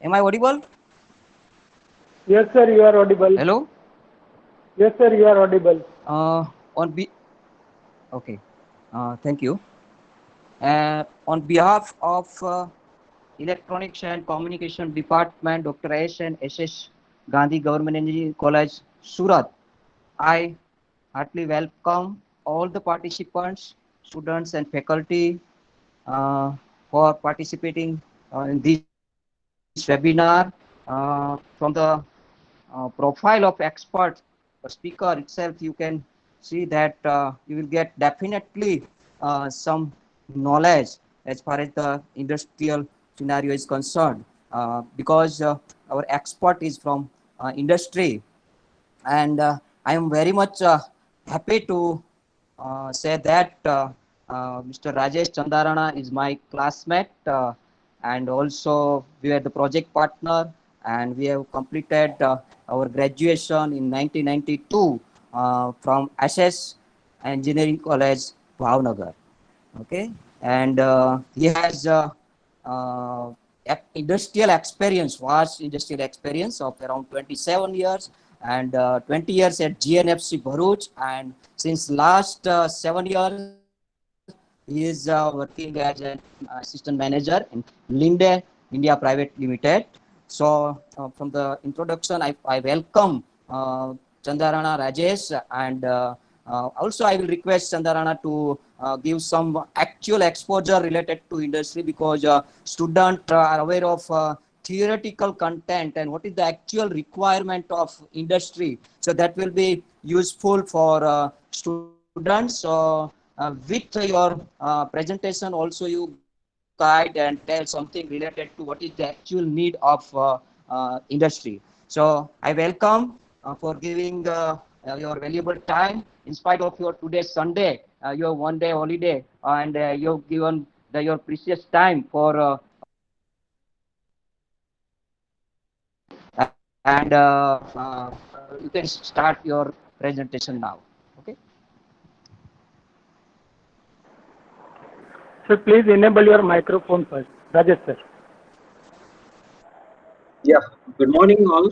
Am I audible? Yes, sir, you are audible. Hello? Yes, sir, you are audible. On be Okay. Thank you. On behalf of Electronics and Communication Department, Dr. S. and S.S. Gandhi Government Engineering College, Surat, I heartily welcome all the participants, students, and faculty uh, for participating in this webinar. From the profile of expert speaker itself, you can see that you will get definitely some knowledge as far as the industrial scenario is concerned, because our expert is from industry, and I am very much happy to say that Mr. Rajesh Chandarana is my classmate, and also we are the project partner, and we have completed our graduation in 1992 from SS Engineering College, Bhavnagar. Okay, and he has uh, industrial experience, vast industrial experience of around 27 years, and 20 years at GNFC Bharuch, and since last 7 years he is working as an assistant manager in Linde India Private Limited. So from the introduction, I welcome Chandarana Rajesh, and also I will request Chandarana to give some actual exposure related to industry, because students are aware of theoretical content and what is the actual requirement of industry. So that will be useful for students. So with your presentation also you guide and tell something related to what is the actual need of industry. So I welcome for giving your valuable time in spite of your today's Sunday, your 1 day holiday, and you've given your precious time for and you can start your presentation now. Okay. Sir, please enable your microphone first. Rajesh, sir. Yeah, good morning all.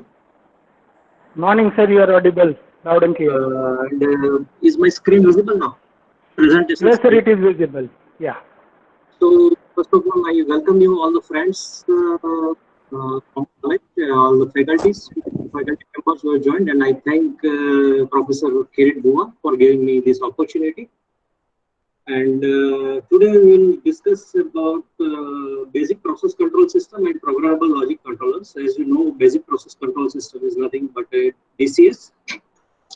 Morning, sir, you are audible. Loud and clear. Is my screen visible now? Presentation Yes, sir, screen. it is visible. Yeah. So first of all, I welcome you all the friends from college, all the faculty members who have joined, and I thank Professor Kirit Bua for giving me this opportunity. And today we will discuss about basic process control system and programmable logic controllers. As you know, basic process control system is nothing but a DCS.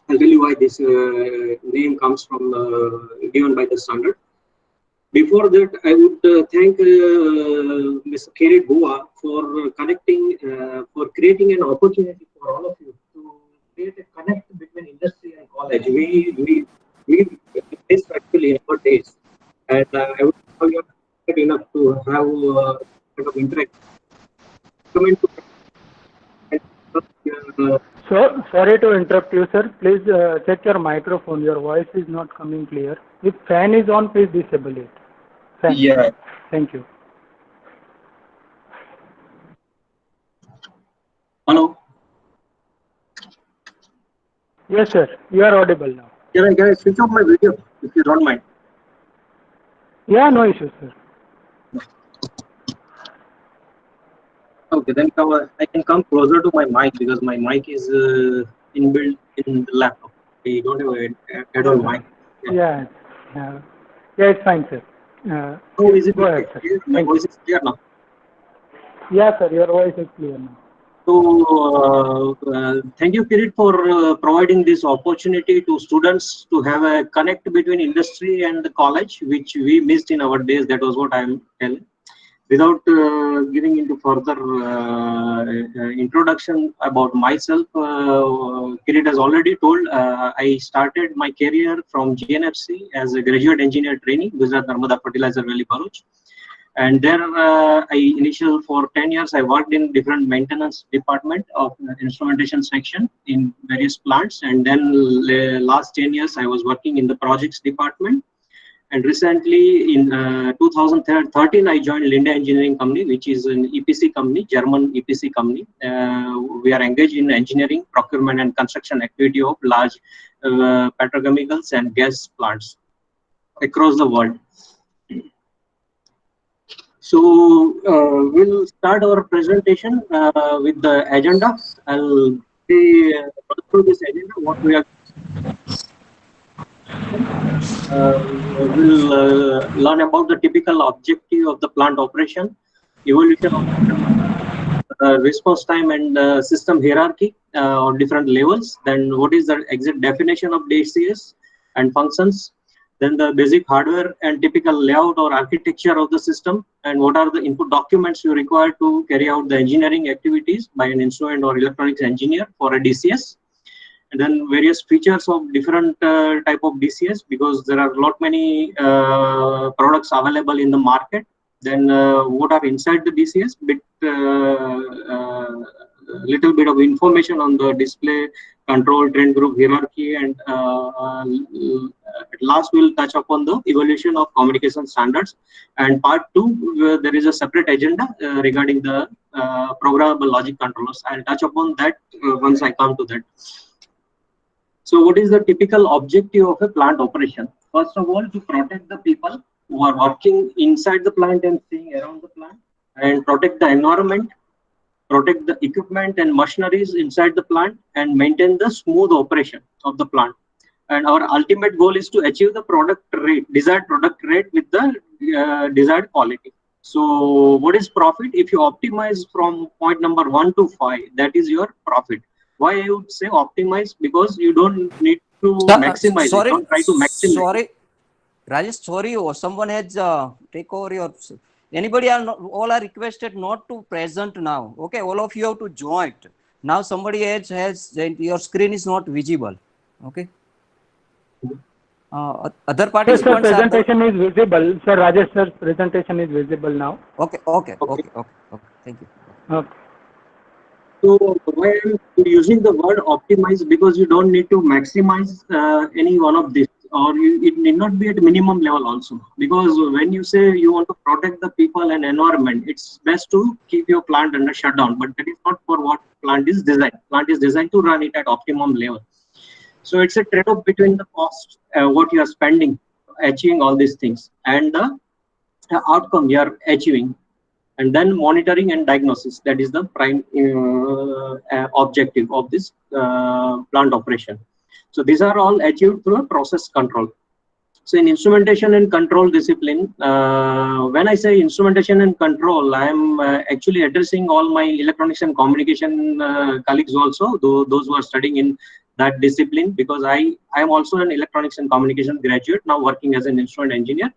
I'll tell you why this name comes from given by the standard. Before that, I would thank Mr. Kirit Bua for for creating an opportunity for all of you to create a connect between industry and college. We missed actually in our days, and I would have you enough to have kind of interaction. Coming to So, sorry to interrupt you, sir. Please check your microphone. Your voice is not coming clear. If fan is on, please disable it. Fan. yeah. Thank you. Hello. Yes, sir. You are audible now. Can I switch off my video if you don't mind? Yeah, no issues, sir. Okay, then I can come closer to my mic because my mic is inbuilt in the laptop. I don't have a head-on mic. Yeah. Yeah, it's fine, sir. So is it Go ahead, sir. my voice is clear now? Yeah, sir. Your voice is clear now. So thank you, Kirit, for providing this opportunity to students to have a connect between industry and the college, which we missed in our days. That was what I'm telling. Without giving into further introduction about myself, Kirit has already told, I started my career from GNFC as a graduate engineer trainee, Gujarat Narmada Fertilizer Valley, Bharuch. And there, initial for 10 years, I worked in different maintenance department of instrumentation section in various plants. And then last 10 years, I was working in the projects department. And recently in 2013, I joined Linde Engineering Company, which is an EPC company, German EPC company. We are engaged in engineering, procurement and construction activity of large petrochemicals and gas plants across the world. So we'll start our presentation with the agenda. I'll say through this agenda what we are. We'll learn about the typical objective of the plant operation, evolution of response time and system hierarchy on different levels. Then what is the exact definition of DCS and functions. Then the basic hardware and typical layout or architecture of the system, and what are the input documents you require to carry out the engineering activities by an instrument or electronics engineer for a DCS. And then various features of different type of DCS, because there are many products available in the market. Then what are inside the DCS, little bit of information on the display, control, trend group, hierarchy, and at last we'll touch upon the evolution of communication standards. And part 2, there is a separate agenda regarding the programmable logic controllers. I'll touch upon that once I come to that. So what is the typical objective of a plant operation? First of all, to protect the people who are working inside the plant and seeing around the plant, and protect the environment, protect the equipment and machineries inside the plant, and maintain the smooth operation of the plant. And our ultimate goal is to achieve the desired product rate with the desired quality. So what is profit? If you optimize from point number 1 to 5, that is your profit. Why I would say optimize? Because you don't need to maximize. Sorry, don't try to maximize. Sorry, Rajesh, sorry, or someone has take over your. Anybody are not, all are requested not to present now. Okay, all of you have to join. Now somebody else has your screen is not visible. Okay. Other participants. Sir, presentation is visible. Sir, Rajesh sir's presentation is visible now. Okay. Thank you. Okay. So why I'm using the word optimize, because you don't need to maximize any one of this, or it need not be at minimum level also. Because when you say you want to protect the people and environment, it's best to keep your plant under shutdown. But that is not for what plant is designed. Plant is designed to run it at optimum level. So it's a trade-off between the cost, what you are spending, achieving all these things, and the outcome you are achieving. And then monitoring and diagnosis, that is the prime objective of this plant operation. So these are all achieved through a process control. So in instrumentation and control discipline, when I say instrumentation and control, I am actually addressing all my electronics and communication colleagues also, those who are studying in that discipline, because I am also an electronics and communication graduate, now working as an instrument engineer.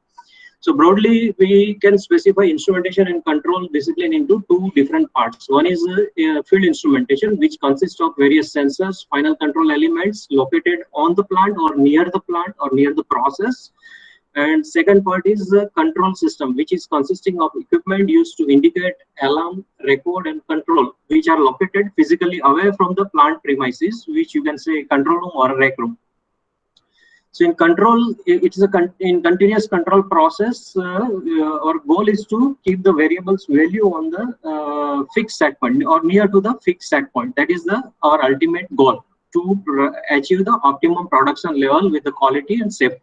So broadly, we can specify instrumentation and control discipline into 2 different parts. One is field instrumentation, which consists of various sensors, final control elements located on the plant or near the plant or near the process. And second part is the control system, which is consisting of equipment used to indicate, alarm, record, and control, which are located physically away from the plant premises, which you can say control room or a rec room. So in control, it's in continuous control process. Our goal is to keep the variables value on the fixed set point or near to the fixed set point. That is our ultimate goal, to achieve the optimum production level with the quality and safety.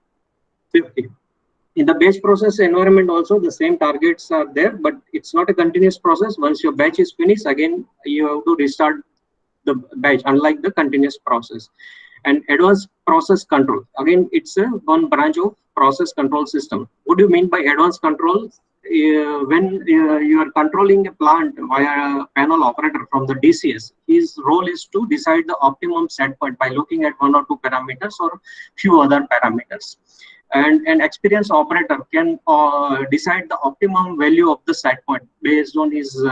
In the batch process environment also, the same targets are there, but it's not a continuous process. Once your batch is finished, again you have to restart the batch, unlike the continuous process. And advanced process control, again it's one branch of process control system. What do you mean by advanced control? When you are controlling a plant via a panel operator from the DCS, his role is to decide the optimum set point by looking at 1 or 2 parameters or few other parameters. And an experienced operator can decide the optimum value of the set point based on his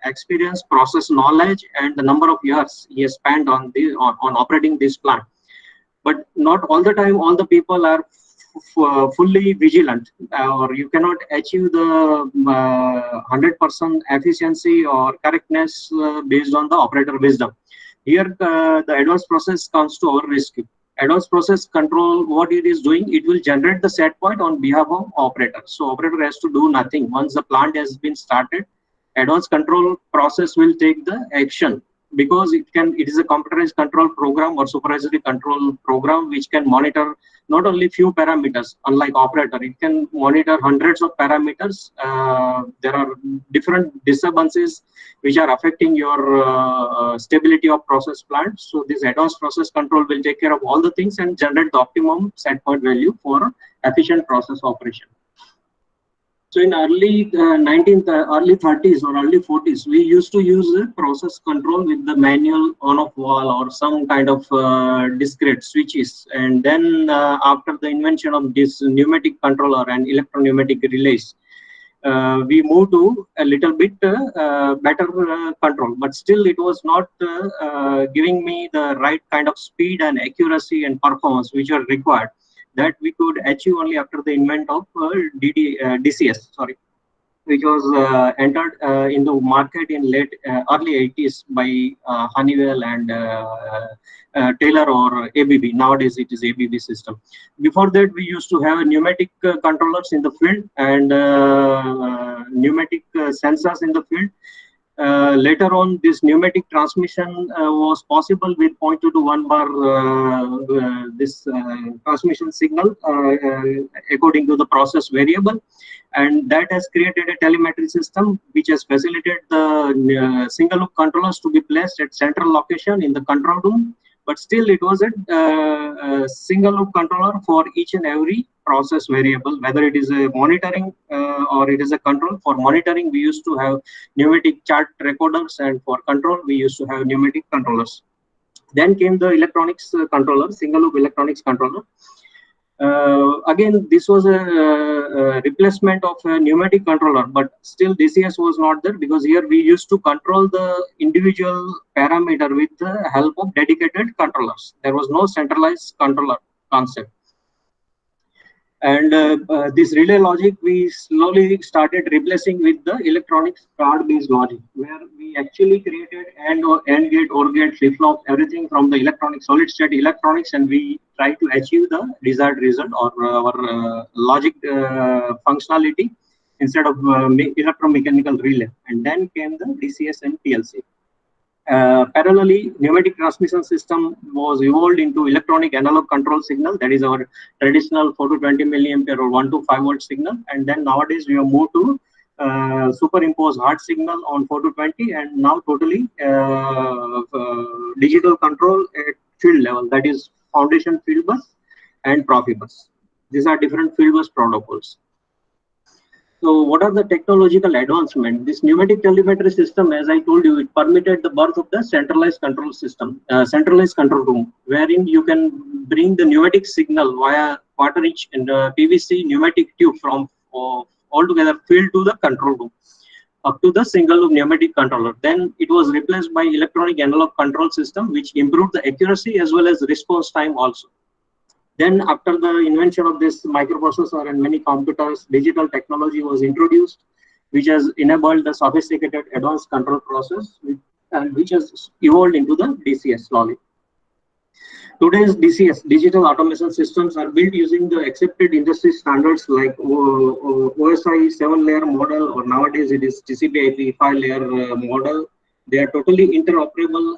experience, process knowledge, and the number of years he has spent on operating this plant. But not all the time all the people are fully vigilant, or you cannot achieve the 100% efficiency or correctness based on the operator wisdom. Here the advanced process comes to our rescue, Advanced process control, what it is doing, it will generate the set point on behalf of operator. So operator has to do nothing. Once the plant has been started, advanced control process will take the action, because it is a computerized control program or supervisory control program which can monitor not only few parameters. Unlike operator, it can monitor hundreds of parameters. There are different disturbances which are affecting your stability of process plant. So this advanced process control will take care of all the things and generate the optimum set point value for efficient process operation. So in early 30s or early 40s, we used to use the process control with the manual on-off valve or some kind of discrete switches. And then after the invention of this pneumatic controller and electro-pneumatic relays, we moved to a little bit better control, but still it was not giving me the right kind of speed and accuracy and performance which are required, that we could achieve only after the invent of DCS, which was entered in the market in early 80s by Honeywell and Taylor or ABB. Nowadays it is ABB system. Before that, we used to have pneumatic controllers in the field and pneumatic sensors in the field. Later on, this pneumatic transmission was possible with 0.2 to 1 bar this transmission signal according to the process variable, and that has created a telemetry system which has facilitated the single loop controllers to be placed at central location in the control room. But still, it was a single loop controller for each and every process variable, whether it is a monitoring or it is a control. For monitoring, we used to have pneumatic chart recorders, and for control, we used to have pneumatic controllers. Then came the electronics controller, single loop electronics controller. Again, this was a replacement of a pneumatic controller, but still DCS was not there, because here we used to control the individual parameter with the help of dedicated controllers. There was no centralized controller concept. And this relay logic we slowly started replacing with the electronics card-based logic, where we actually created AND gate, OR gate, flip-flop, everything from the electronic solid-state electronics, and we try to achieve the desired result or our logic functionality instead of electromechanical relay. And then came the DCS and PLC. Parallelly, pneumatic transmission system was evolved into electronic analog control signal. That is our traditional 4 to 20 milliampere or 1 to 5 volt signal. And then nowadays we have moved to superimpose hard signal on 4 to 20, and now totally digital control at field level. That is foundation field bus and Profibus. These are different field bus protocols. So what are the technological advancements? This pneumatic telemetry system, as I told you, it permitted the birth of the centralized control system, centralized control room, wherein you can bring the pneumatic signal via quarter-inch and PVC pneumatic tube from altogether field to the control room, up to the single loop pneumatic controller. Then it was replaced by electronic analog control system, which improved the accuracy as well as response time also. Then after the invention of this microprocessor and many computers, digital technology was introduced, which has enabled the sophisticated advanced control process, and which has evolved into the DCS slowly. Today's DCS, digital automation systems, are built using the accepted industry standards like OSI 7-layer model, or nowadays it is TCP/IP 5-layer model. They are totally interoperable.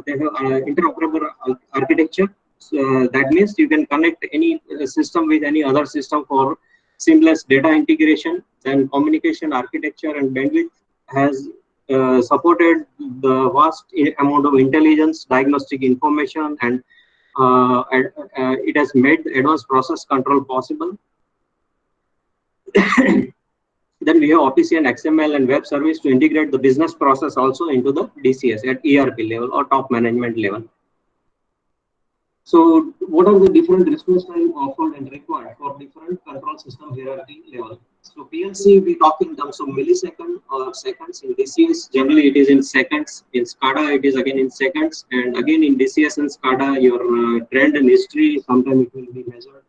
They have interoperable architecture. That means you can connect any system with any other system for seamless data integration. Then communication architecture and bandwidth has supported the vast amount of intelligence, diagnostic information, and it has made advanced process control possible. Then we have OPC and XML and web service to integrate the business process also into the DCS at ERP level or top management level. So what are the different response time offered and required for different control system hierarchy level? So PLC, we talk in terms of milliseconds or seconds. In DCS, generally it is in seconds. In SCADA, it is again in seconds. And again in DCS and SCADA, your trend and history, sometimes it will be measured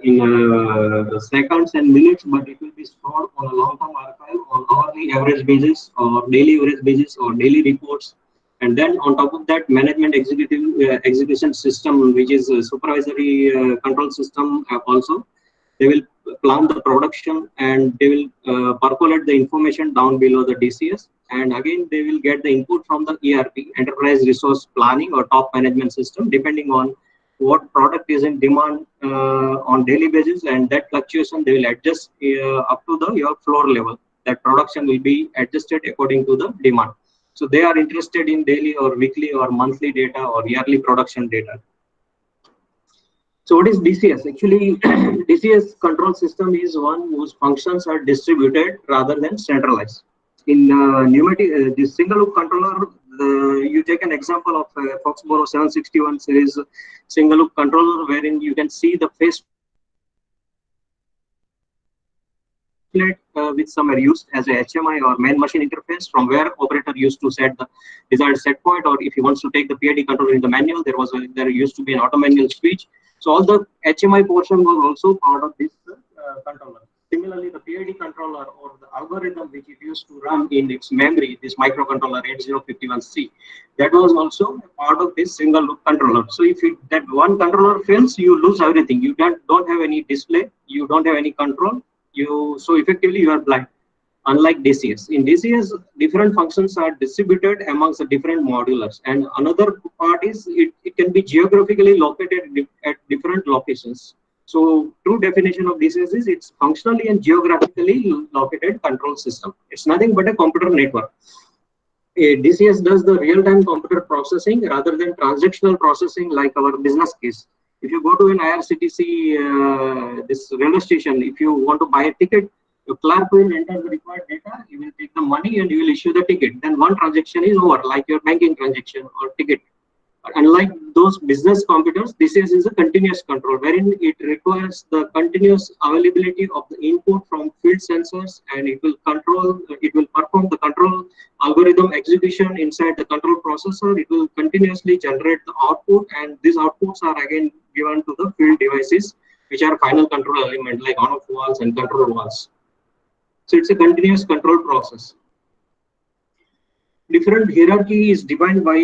in seconds and minutes, but it will be stored on a long-term archive on hourly average basis or daily average basis or daily reports. And then on top of that, management execution system, which is a supervisory control system also. They will plan the production and they will percolate the information down below the DCS. And again, they will get the input from the ERP, Enterprise Resource Planning or top management system, depending on what product is in demand on daily basis, and that fluctuation they will adjust up to your floor level. That production will be adjusted according to the demand. So they are interested in daily or weekly or monthly data or yearly production data. So what is DCS? Actually, DCS control system is one whose functions are distributed rather than centralized. In pneumatic, this single loop controller, you take an example of Foxborough 761 series single loop controller, wherein you can see the face which some are used as a HMI or main machine interface, from where operator used to set the desired set point, or if he wants to take the PID controller in the manual, there used to be an auto manual switch. So all the HMI portion was also part of this controller. Similarly, the PID controller or the algorithm which it used to run in its memory, this microcontroller 8051C, that was also a part of this single loop controller. So if that one controller fails, you lose everything. You don't have any display, you don't have any control. So effectively you are blind. Unlike DCS, in DCS different functions are distributed amongst the different modulars, and another part is it can be geographically located at different locations. So true definition of DCS is it's functionally and geographically located control system. It's nothing but a computer network. DCS does the real-time computer processing rather than transactional processing like our business case. If you go to an IRCTC, this railway station, if you want to buy a ticket, your clerk will enter the required data, you will take the money and you will issue the ticket. Then one transaction is over, like your banking transaction or ticket. Unlike those business computers, DCS is a continuous control, wherein it requires the continuous availability of the input from field sensors, and it will perform the control algorithm execution inside the control processor. It will continuously generate the output, and these outputs are again given to the field devices, which are final control element like on-off valves and control valves. So it's a continuous control process. Different hierarchy is defined by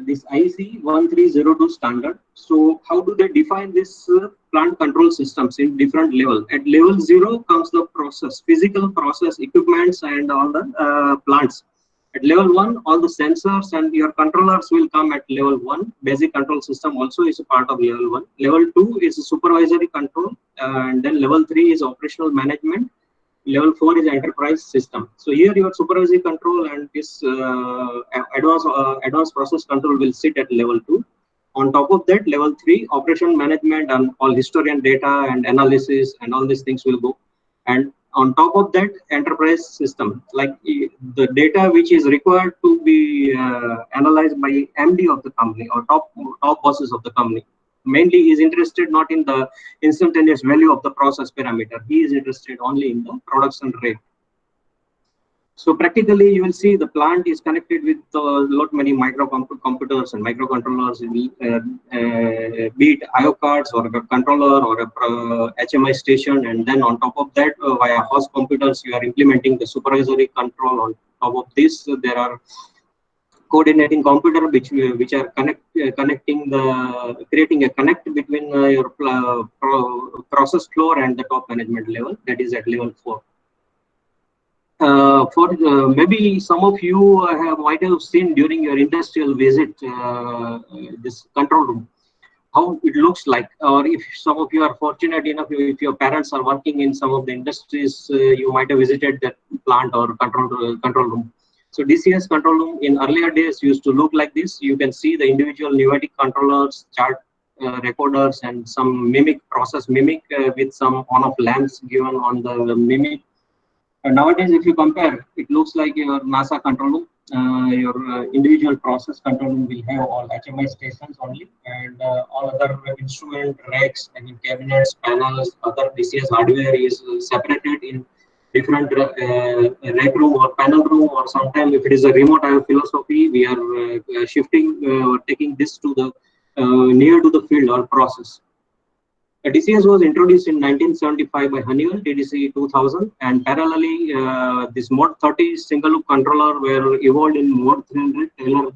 this IEC 1302 standard. So how do they define this plant control systems in different level? At level 0 comes the process, physical process equipments and all the plants. At level 1, all the sensors and your controllers will come at level 1. Basic control system also is a part of level 1. Level 2 is supervisory control, and then level 3 is operational management. Level 4 is enterprise system. So here your supervisory control and this advanced process control will sit at level 2. On top of that, level 3, operation management and all history and data and analysis and all these things will go. And on top of that, enterprise system, like the data which is required to be analyzed by MD of the company or top bosses of the company. Mainly is interested not in the instantaneous value of the process parameter. He is interested only in the production rate. So practically you will see the plant is connected with a lot many microcomputers and microcontrollers, be it IO cards or a controller or a HMI station, and then on top of that via host computers you are implementing the supervisory control. On top of this there are coordinating computer which are creating a connect between your process floor and the top management level, that is at level 4. Maybe some of you might have seen during your industrial visit this control room, how it looks like, or if some of you are fortunate enough, if your parents are working in some of the industries, you might have visited that plant or control room. So DCS control room in earlier days used to look like this. You can see the individual pneumatic controllers, chart recorders, and some process mimic with some on-off lamps given on the mimic. And nowadays, if you compare, it looks like your NASA control room. Your individual process control room will have all HMI stations only, and all other instrument racks and cabinets, panels, other DCS hardware is separated in different rack room or panel room, or sometimes if it is a remote IO philosophy, we are shifting, taking this to the near to the field or process. DCS was introduced in 1975 by Honeywell, DDC 2000, and parallelly this Mod 30 single loop controller were evolved in Mod 300 Taylor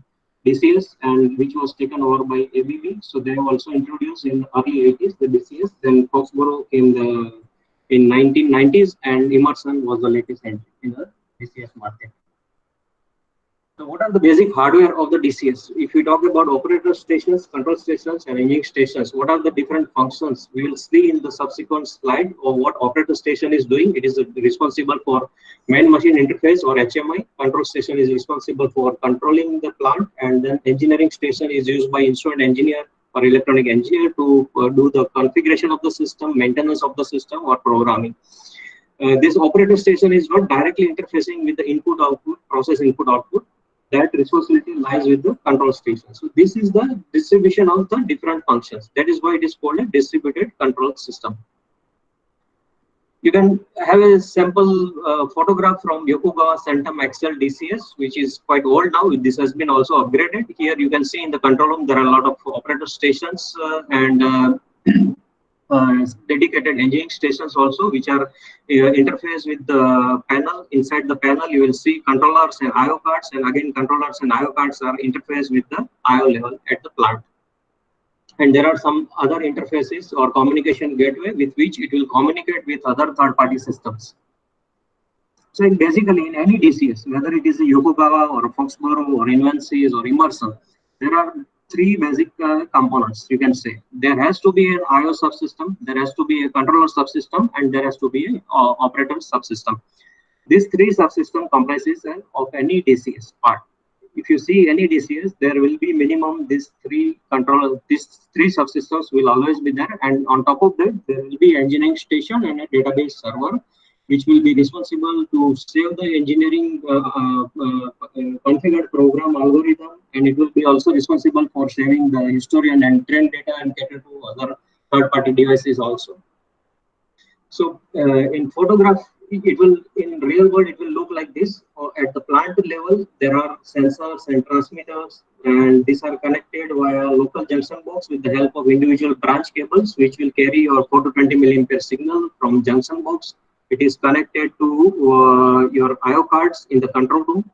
DCS, and which was taken over by ABB. So they have also introduced in early 80s the DCS. Then Foxborough came in 1990s, and Emerson was the latest entry in the DCS market. So what are the basic hardware of the DCS? If we talk about operator stations, control stations, and engineering stations, what are the different functions? We will see in the subsequent slide of what operator station is doing. It is responsible for main machine interface or HMI. Control station is responsible for controlling the plant, and then engineering station is used by instrument engineer or electronic engineer to do the configuration of the system, maintenance of the system, or programming. This operator station is not directly interfacing with the input output, process input output. That responsibility lies with the control station. So this is the distribution of the different functions. That is why it is called a distributed control system. You can have a sample photograph from Yokogawa Centum XL DCS, which is quite old now. This has been also upgraded. Here you can see in the control room there are a lot of operator stations and dedicated engineering stations also, which are interface with the panel. Inside the panel you will see controllers and IO cards, and again controllers and IO cards are interfaced with the IO level at the plant. And there are some other interfaces or communication gateway with which it will communicate with other third-party systems. So basically in any DCS, whether it is a Yokogawa or a Foxborough or Invensys or Emerson, there are three basic components, you can say. There has to be an IO subsystem, there has to be a controller subsystem, and there has to be an operator subsystem. These three subsystems comprises of any DCS part. If you see any DCS, there will be minimum these three subsystems will always be there, and on top of that there will be engineering station and a database server, which will be responsible to save the engineering configured program algorithm, and it will be also responsible for saving the historian and trend data and cater to other third-party devices also. So in photograph, it will, in real world, it will look like this. At the plant level, there are sensors and transmitters, and these are connected via local junction box with the help of individual branch cables, which will carry your 4 to 20 milliampere signal from junction box. It is connected to your IO cards in the control room,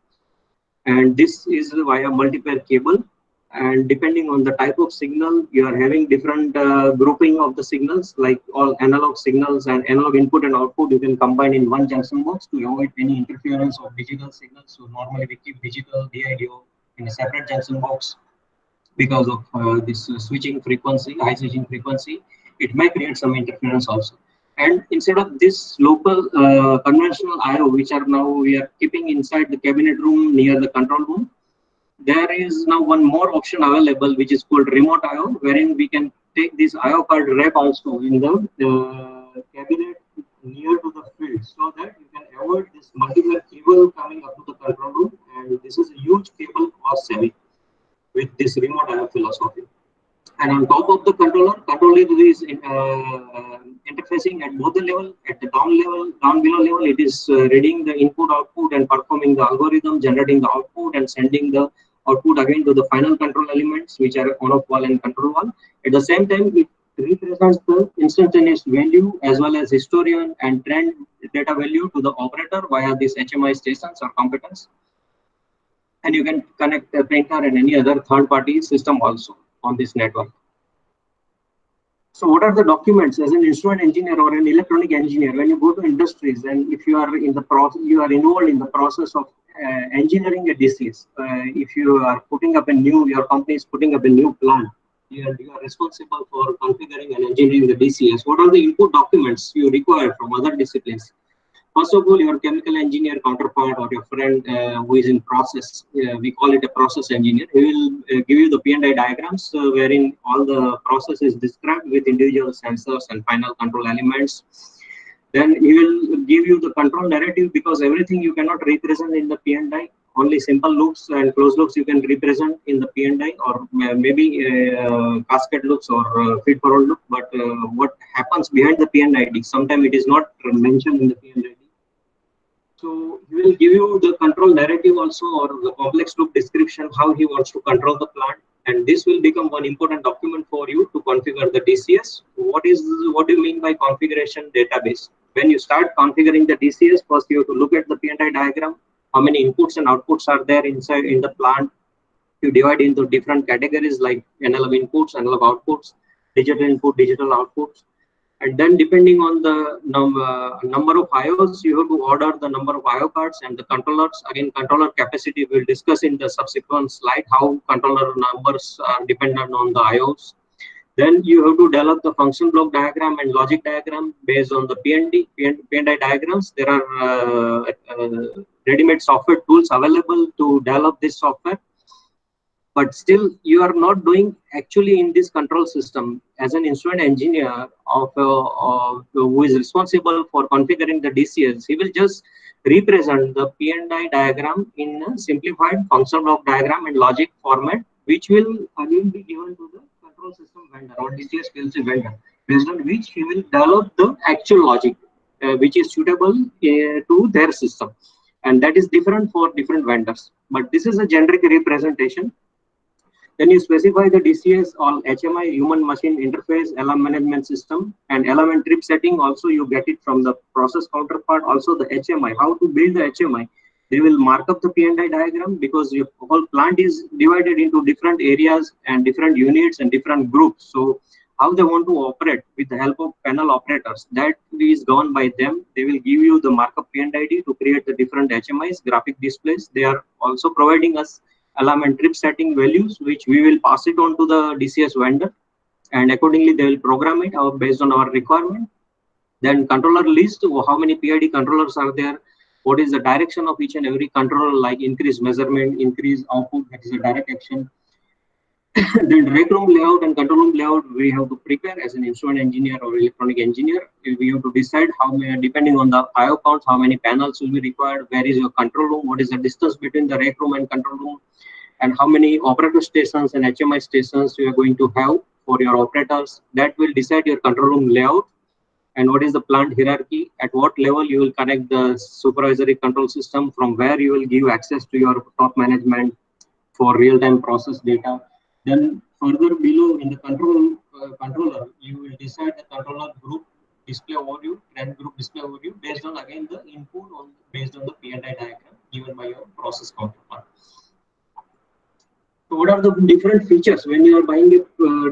and this is via multi-pair cable. And depending on the type of signal, you are having different grouping of the signals, like all analog signals and analog input and output you can combine in one junction box to avoid any interference of digital signals. So normally we keep digital DIDO in a separate junction box because of this switching frequency, high switching frequency. It may create some interference also. And instead of this local conventional IO, which are now we are keeping inside the cabinet room near the control room, there is now one more option available, which is called remote IO, wherein we can take this IO card rack also in the cabinet near to the field, so that you can avoid this multiple cable coming up to the control room. And this is a huge cable cost saving with this remote IO philosophy. And on top of the controller is interfacing at both the level. At the down below level, it is reading the input output and performing the algorithm, generating the output and sending the output again to the final control elements, which are on-off wall and control wall. At the same time, it represents the instantaneous value as well as historian and trend data value to the operator via these HMI stations or competence. And you can connect a printer and any other third-party system also on this network. So what are the documents as an instrument engineer or an electronic engineer when you go to industries, and if you are in the process, you are involved in the process of engineering a DCS. If you are putting up your company is putting up a new plant, you are responsible for configuring and engineering the DCS. What are the input documents you require from other disciplines? First of all, your chemical engineer counterpart or your friend who is in process, we call it a process engineer. He will give you the P&I diagrams wherein all the process is described with individual sensors and final control elements. Then he will give you the control narrative, because everything you cannot represent in the P&I. Only simple loops and closed loops you can represent in the P&I, or maybe cascade loops or feed-forward loop. But what happens behind the P&ID, sometimes it is not mentioned in the P&ID. So he will give you the control narrative also, or the complex loop description, how he wants to control the plant, and this will become one important document for you to configure the DCS. What do you mean by configuration database? When you start configuring the DCS, first you have to look at the P&I diagram, how many inputs and outputs are there inside in the plant. You divide into different categories like analog inputs, analog outputs, digital input, digital outputs. And then depending on the number of IOs, you have to order the number of IO cards and the controllers. Again, controller capacity we'll discuss in the subsequent slide, how controller numbers are dependent on the IOs. Then you have to develop the function block diagram and logic diagram based on the P&I diagrams. There are ready-made software tools available to develop this software. But still, you are not doing actually in this control system as an instrument engineer who is responsible for configuring the DCS. He will just represent the P&I diagram in a simplified function block diagram and logic format, which will again be given to the control system vendor or DCS PLC vendor, based on which he will develop the actual logic, which is suitable to their system. And that is different for different vendors. But this is a generic representation. Then you specify the DCS or HMI, human machine interface, alarm management system, and alarm and trip setting. Also, you get it from the process counterpart. Also, the HMI, how to build the HMI. They will mark up the P&I diagram because your whole plant is divided into different areas and different units and different groups. So, how they want to operate with the help of panel operators, that is done by them. They will give you the markup P&ID to create the different HMIs, graphic displays. They are also providing us alarm and trip setting values, which we will pass it on to the DCS vendor, and accordingly they will program it based on our requirement. Then controller list, how many PID controllers are there, what is the direction of each and every controller, like increase measurement, increase output, that is a direct action. Then rec room layout and control room layout we have to prepare as an instrument engineer or electronic engineer. We have to decide how many, depending on the IO counts, how many panels will be required, where is your control room, what is the distance between the rec room and control room, and how many operator stations and HMI stations you are going to have for your operators. That will decide your control room layout. And what is the plant hierarchy, at what level you will connect the supervisory control system, from where you will give access to your top management for real-time process data. Then further below in the controller, you will decide the controller group display overview, trend group display overview, based on again the input based on the P&I diagram given by your process counterpart. So what are the different features when you are buying a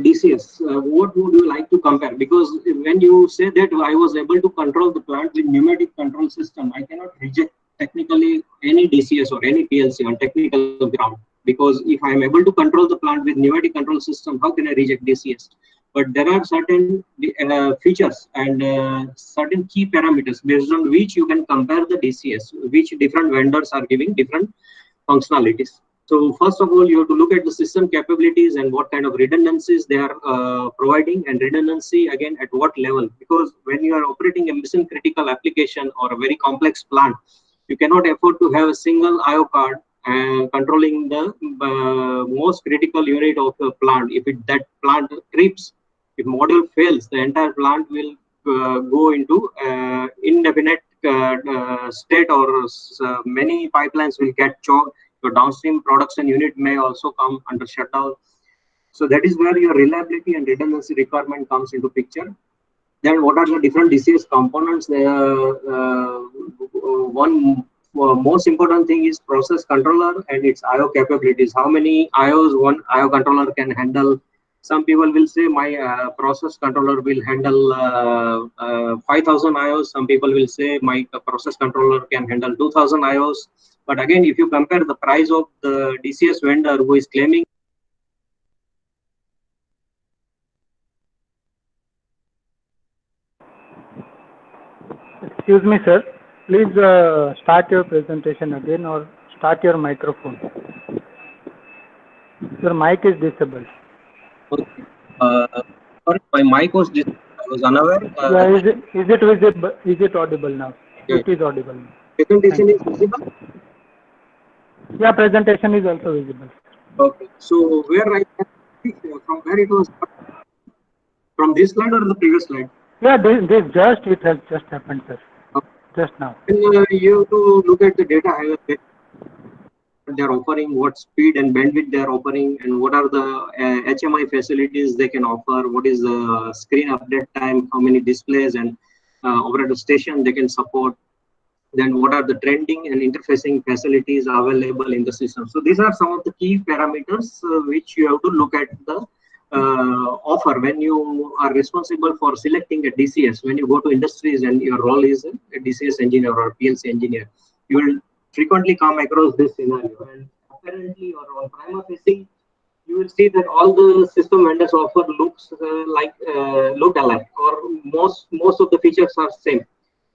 DCS? What would you like to compare? Because when you say that I was able to control the plant with pneumatic control system, I cannot reject technically any DCS or any PLC on technical ground. Because if I am able to control the plant with pneumatic control system, how can I reject DCS? But there are certain features and certain key parameters based on which you can compare the DCS, which different vendors are giving different functionalities. So first of all, you have to look at the system capabilities and what kind of redundancies they are providing, and redundancy again at what level. Because when you are operating a mission critical application or a very complex plant, you cannot afford to have a single IO card controlling the most critical unit of the plant. If that plant trips, if module fails, the entire plant will go into indefinite state, or many pipelines will get choked. Your downstream production unit may also come under shutdown. So that is where your reliability and redundancy requirement comes into picture. Then what are the different DCS components? One most important thing is process controller and its IO capabilities. How many IOs one IO controller can handle? Some people will say my process controller will handle 5,000 IOs. Some people will say my process controller can handle 2,000 IOs. But again, if you compare the price of the DCS vendor who is claiming, Excuse me, sir. Please start your presentation again, or start your microphone. Your mic is disabled. okay. Sorry, my mic was disabled. I was unaware. Yeah, is it visible? Is it audible now? Yeah. It is audible now. Presentation is visible? Yeah, presentation is also visible. Okay. So where I from where it was, from this slide or the previous slide? Yeah, it has just happened, sir. Okay. Just now. And you have to look at the data. they're offering, what speed and bandwidth they're offering, and what are the HMI facilities they can offer, what is the screen update time, how many displays and operator station they can support, then what are the trending and interfacing facilities available in the system. So these are some of the key parameters which you have to look at the offer when you are responsible for selecting a DCS. When you go to industries and your role is a DCS engineer or PLC engineer, you will frequently come across this scenario. And apparently, or on prima facie, you will see that all the system vendors offer looks look alike, or most of the features are same.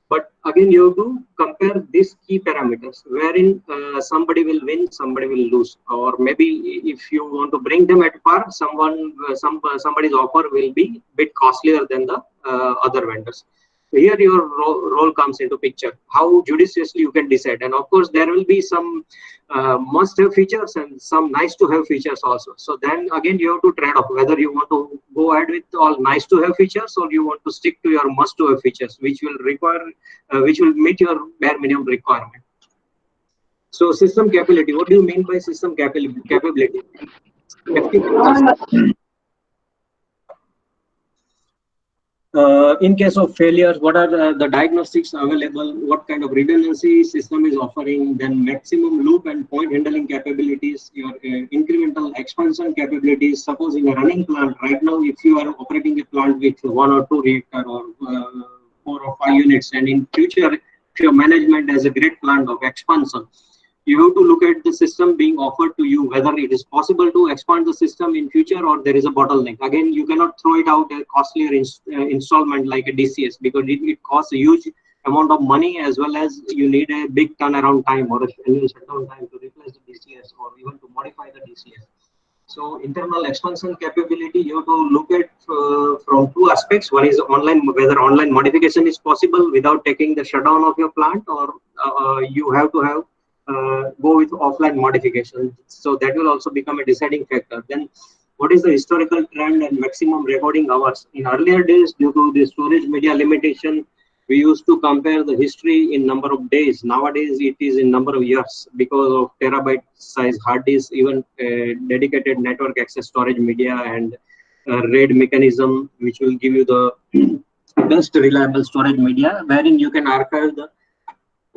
But again, you have to compare these key parameters, wherein somebody will win, somebody will lose, or maybe if you want to bring them at par, somebody's offer will be a bit costlier than the other vendors. So here your role comes into picture, how judiciously you can decide. And of course, there will be some must-have features and some nice-to-have features also. So then again, you have to trade off whether you want to go ahead with all nice-to-have features or you want to stick to your must-to-have features, which will require, which will meet your bare minimum requirement. So system capability. What do you mean by system capability? In case of failures, what are the diagnostics available? What kind of redundancy system is offering? Then maximum loop and point handling capabilities, your incremental expansion capabilities. Suppose in a running plant, right now, if you are operating a plant with 1 or 2 reactor or 4 or 5 units, and in future, if your management has a great plan of expansion, you have to look at the system being offered to you, whether it is possible to expand the system in future or there is a bottleneck. Again, you cannot throw it out a costlier installment like a DCS, because it costs a huge amount of money, as well as you need a big turnaround time or a annual shutdown time to replace the DCS or even to modify the DCS. So internal expansion capability, you have to look at from 2 aspects. One is online, whether online modification is possible without taking the shutdown of your plant, or you have to have go with offline modification. So that will also become a deciding factor. Then what is the historical trend and maximum recording hours? In earlier days, due to the storage media limitation, we used to compare the history in number of days. Nowadays, it is in number of years because of terabyte size hard disk, even dedicated network access storage media and RAID mechanism, which will give you the best reliable storage media, wherein you can archive the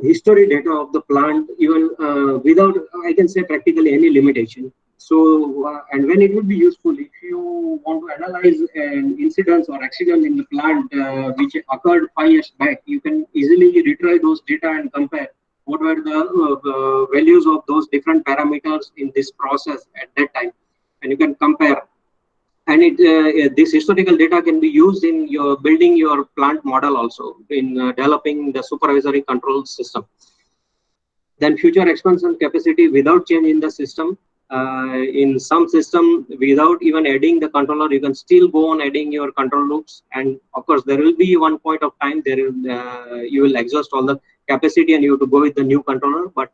history data of the plant even without, I can say, practically any limitation. So and when it would be useful, if you want to analyze an incident or accident in the plant which occurred 5 years back, you can easily retrieve those data and compare what were the values of those different parameters in this process at that time, and you can compare. And this historical data can be used in your building your plant model also, in developing the supervisory control system. Then future expansion capacity without change in the system. In some system, without even adding the controller, you can still go on adding your control loops. And of course, there will be one point of time there you will exhaust all the capacity and you have to go with the new controller. But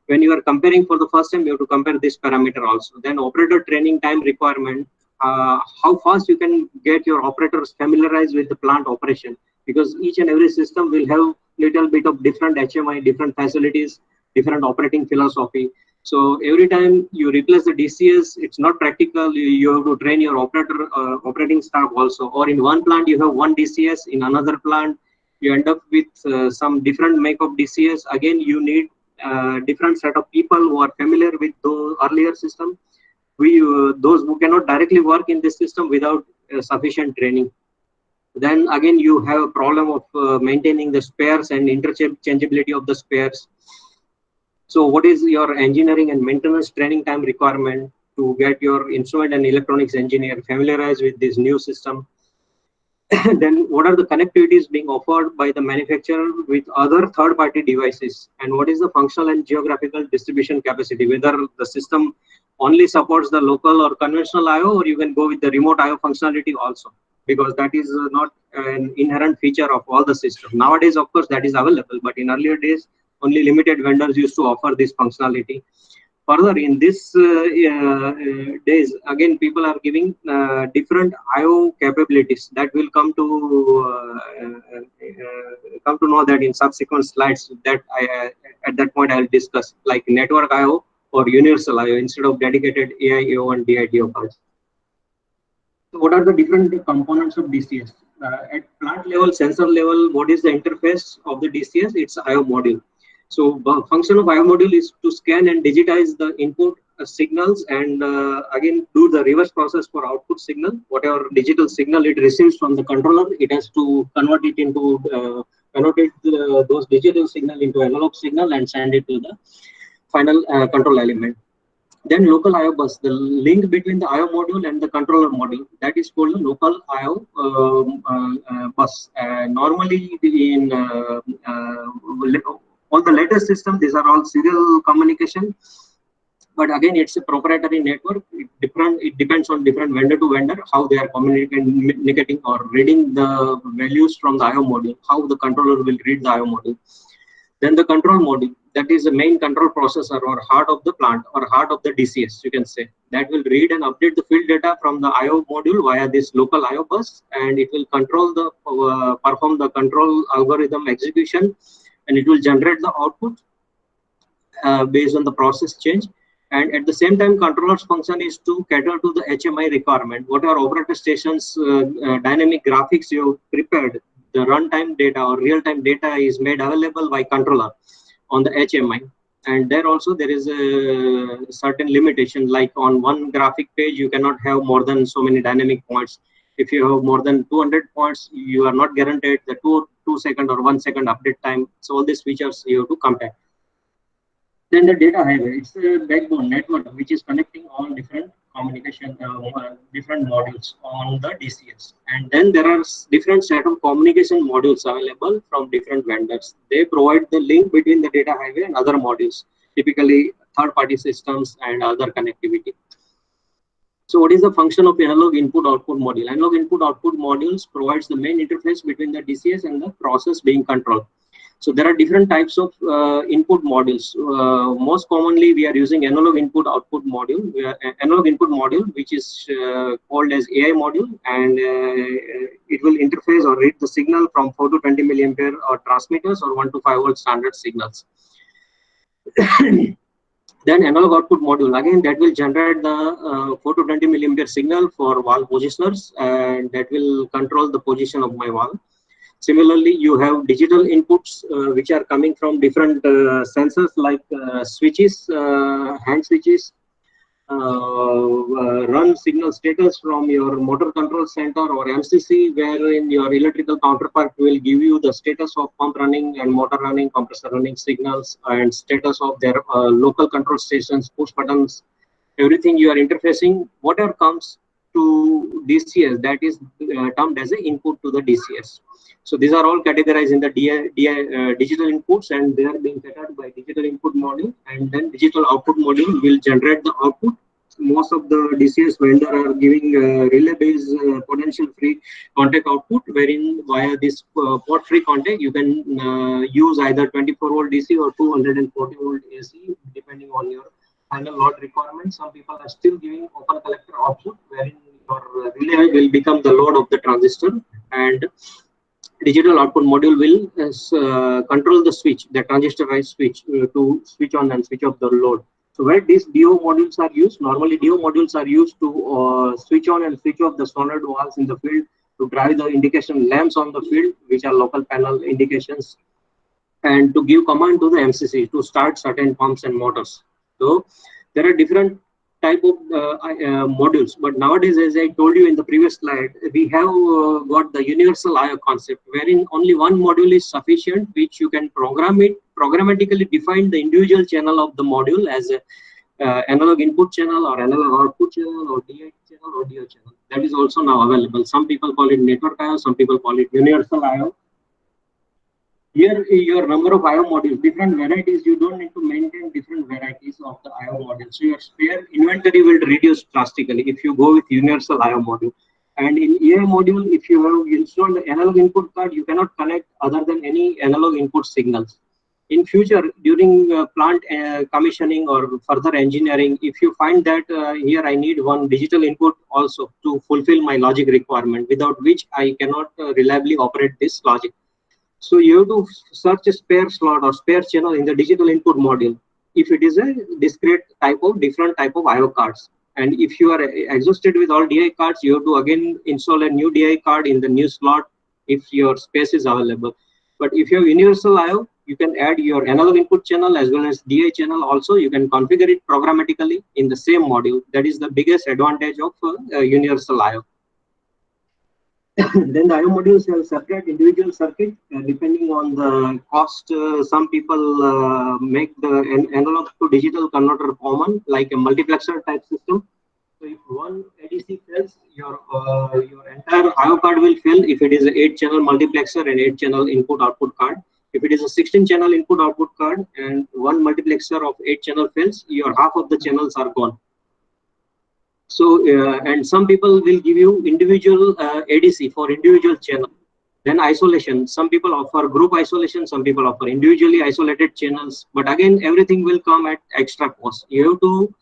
when you are comparing for the first time, you have to compare this parameter also. Then operator training time requirement. How fast you can get your operators familiarized with the plant operation, because each and every system will have little bit of different HMI, different facilities, different operating philosophy. So every time you replace the DCS, it's not practical. You have to train your operating staff also. Or in one plant, you have one DCS. In another plant, you end up with some different make of DCS. Again, you need different set of people who are familiar with the earlier system. Those who cannot directly work in this system without sufficient training. Then again, you have a problem of maintaining the spares and interchangeability of the spares. So what is your engineering and maintenance training time requirement to get your instrument and electronics engineer familiarized with this new system? Then what are the connectivities being offered by the manufacturer with other third-party devices? And what is the functional and geographical distribution capacity? Whether the system only supports the local or conventional I/O, or you can go with the remote I/O functionality also, because that is not an inherent feature of all the systems. Nowadays, of course, that is available, but in earlier days, only limited vendors used to offer this functionality. Further, in this days, again, people are giving different I/O capabilities that will come to know that in subsequent slides that at that point I'll discuss, like network I/O, or universal I/O instead of dedicated AIO and DIDO cards. So what are the different components of DCS? At plant level, sensor level, what is the interface of the DCS? It's I/O module. So the function of I/O module is to scan and digitize the input signals and again do the reverse process for output signal. Whatever digital signal it receives from the controller, it has to convert it into those digital signal into analog signal and send it to the final control element. Then local I/O bus, the link between the I/O module and the controller module, that is called the local I/O bus. Normally in all the latest systems, these are all serial communication. But again, it's a proprietary network. It depends on different vendor to vendor, how they are communicating or reading the values from the I/O module, how the controller will read the I/O module. Then the control module, that is the main control processor or heart of the plant or heart of the DCS, you can say. That will read and update the field data from the I/O module via this local I/O bus, and it will control the perform the control algorithm execution, and it will generate the output based on the process change. And at the same time, controller's function is to cater to the HMI requirement. Whatever operator stations dynamic graphics you prepared, the runtime data or real-time data is made available by controller on the HMI. And there also there is a certain limitation, like on one graphic page, you cannot have more than so many dynamic points. If you have more than 200 points, you are not guaranteed the 2 second or 1 second update time. So all these features you have to compare. Then the data highway, it's a backbone network which is connecting all different communication, different modules on the DCS. And then there are different set of communication modules available from different vendors. They provide the link between the data highway and other modules, typically third-party systems and other connectivity. So what is the function of analog input-output module? Analog input-output modules provides the main interface between the DCS and the process being controlled. So there are different types of input modules. Most commonly, we are using analog input-output module, which is called as AI module, and it will interface or read the signal from 4 to 20 milliampere or transmitters or 1 to 5 volt standard signals. Then analog output module, again, that will generate the 4 to 20 milliampere signal for valve positioners, and that will control the position of my valve. Similarly, you have digital inputs which are coming from different sensors like switches, hand switches, run signal status from your motor control center or MCC, wherein your electrical counterpart will give you the status of pump running and motor running, compressor running signals, and status of their local control stations, push buttons, everything you are interfacing. Whatever comes to DCS, that is termed as an input to the DCS. So these are all categorized in the digital inputs, and they are being catered by digital input module, and then digital output module will generate the output. Most of the DCS vendor are giving relay-based potential free contact output, wherein via this port free contact you can use either 24 volt DC or 240 volt AC depending on your final load requirements. Some people are still giving open collector output, wherein your relay will become the load of the transistor, and digital output module will control the switch, the transistorized switch, to switch on and switch off the load. So where these DO modules are used, normally DO modules are used to switch on and switch off the solenoid valves in the field, to drive the indication lamps on the field, which are local panel indications, and to give command to the MCC to start certain pumps and motors. So there are different type of modules, but nowadays, as I told you in the previous slide, we have got the universal I/O concept, wherein only one module is sufficient, which you can programmatically define the individual channel of the module as a analog input channel or analog output channel or DI channel or DO channel. That is also now available. Some people call it network I/O, some people call it universal I/O. Here, your number of I/O modules, different varieties, you don't need to maintain different varieties of the I/O modules. So your spare inventory will reduce drastically if you go with universal I/O module. And in AI module, if you have installed the analog input card, you cannot connect other than any analog input signals. In future, during plant commissioning or further engineering, if you find that here I need one digital input also to fulfill my logic requirement, without which I cannot reliably operate this logic. So you have to search a spare slot or spare channel in the digital input module. if it is a discrete different type of IO cards. And if you are exhausted with all DI cards, you have to again install a new DI card in the new slot if your space is available. But if you have universal IO, you can add your analog input channel as well as DI channel also. You can configure it programmatically in the same module. That is the biggest advantage of universal IO. Then the IO modules have separate individual circuit depending on the cost. Some people make the analog to digital converter common, like a multiplexer type system. So if one ADC fails, your entire IO card will fail if it is an 8-channel multiplexer and 8-channel input-output card. If it is a 16-channel input-output card and one multiplexer of 8-channel fails, your half of the channels are gone. So, and some people will give you individual ADC for individual channel. Then isolation. Some people offer group isolation. Some people offer individually isolated channels. But again, everything will come at extra cost. You have to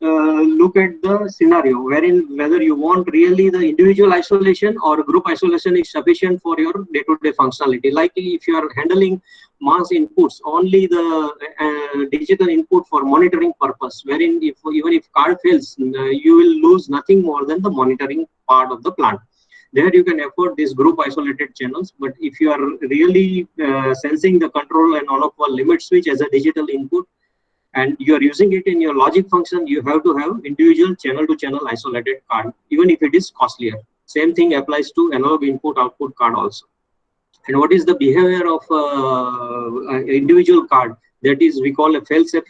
look at the scenario wherein whether you want really the individual isolation or group isolation is sufficient for your day-to-day functionality. Like if you are handling mass inputs, only the digital input for monitoring purpose, wherein even if card fails, you will lose nothing more than the monitoring part of the plant. There you can afford these group isolated channels. But if you are really sensing the control and on-off limit switch as a digital input, and you are using it in your logic function, you have to have individual channel-to-channel isolated card, even if it is costlier. Same thing applies to analog input-output card also. And what is the behavior of individual card? That is, we call a fail-safe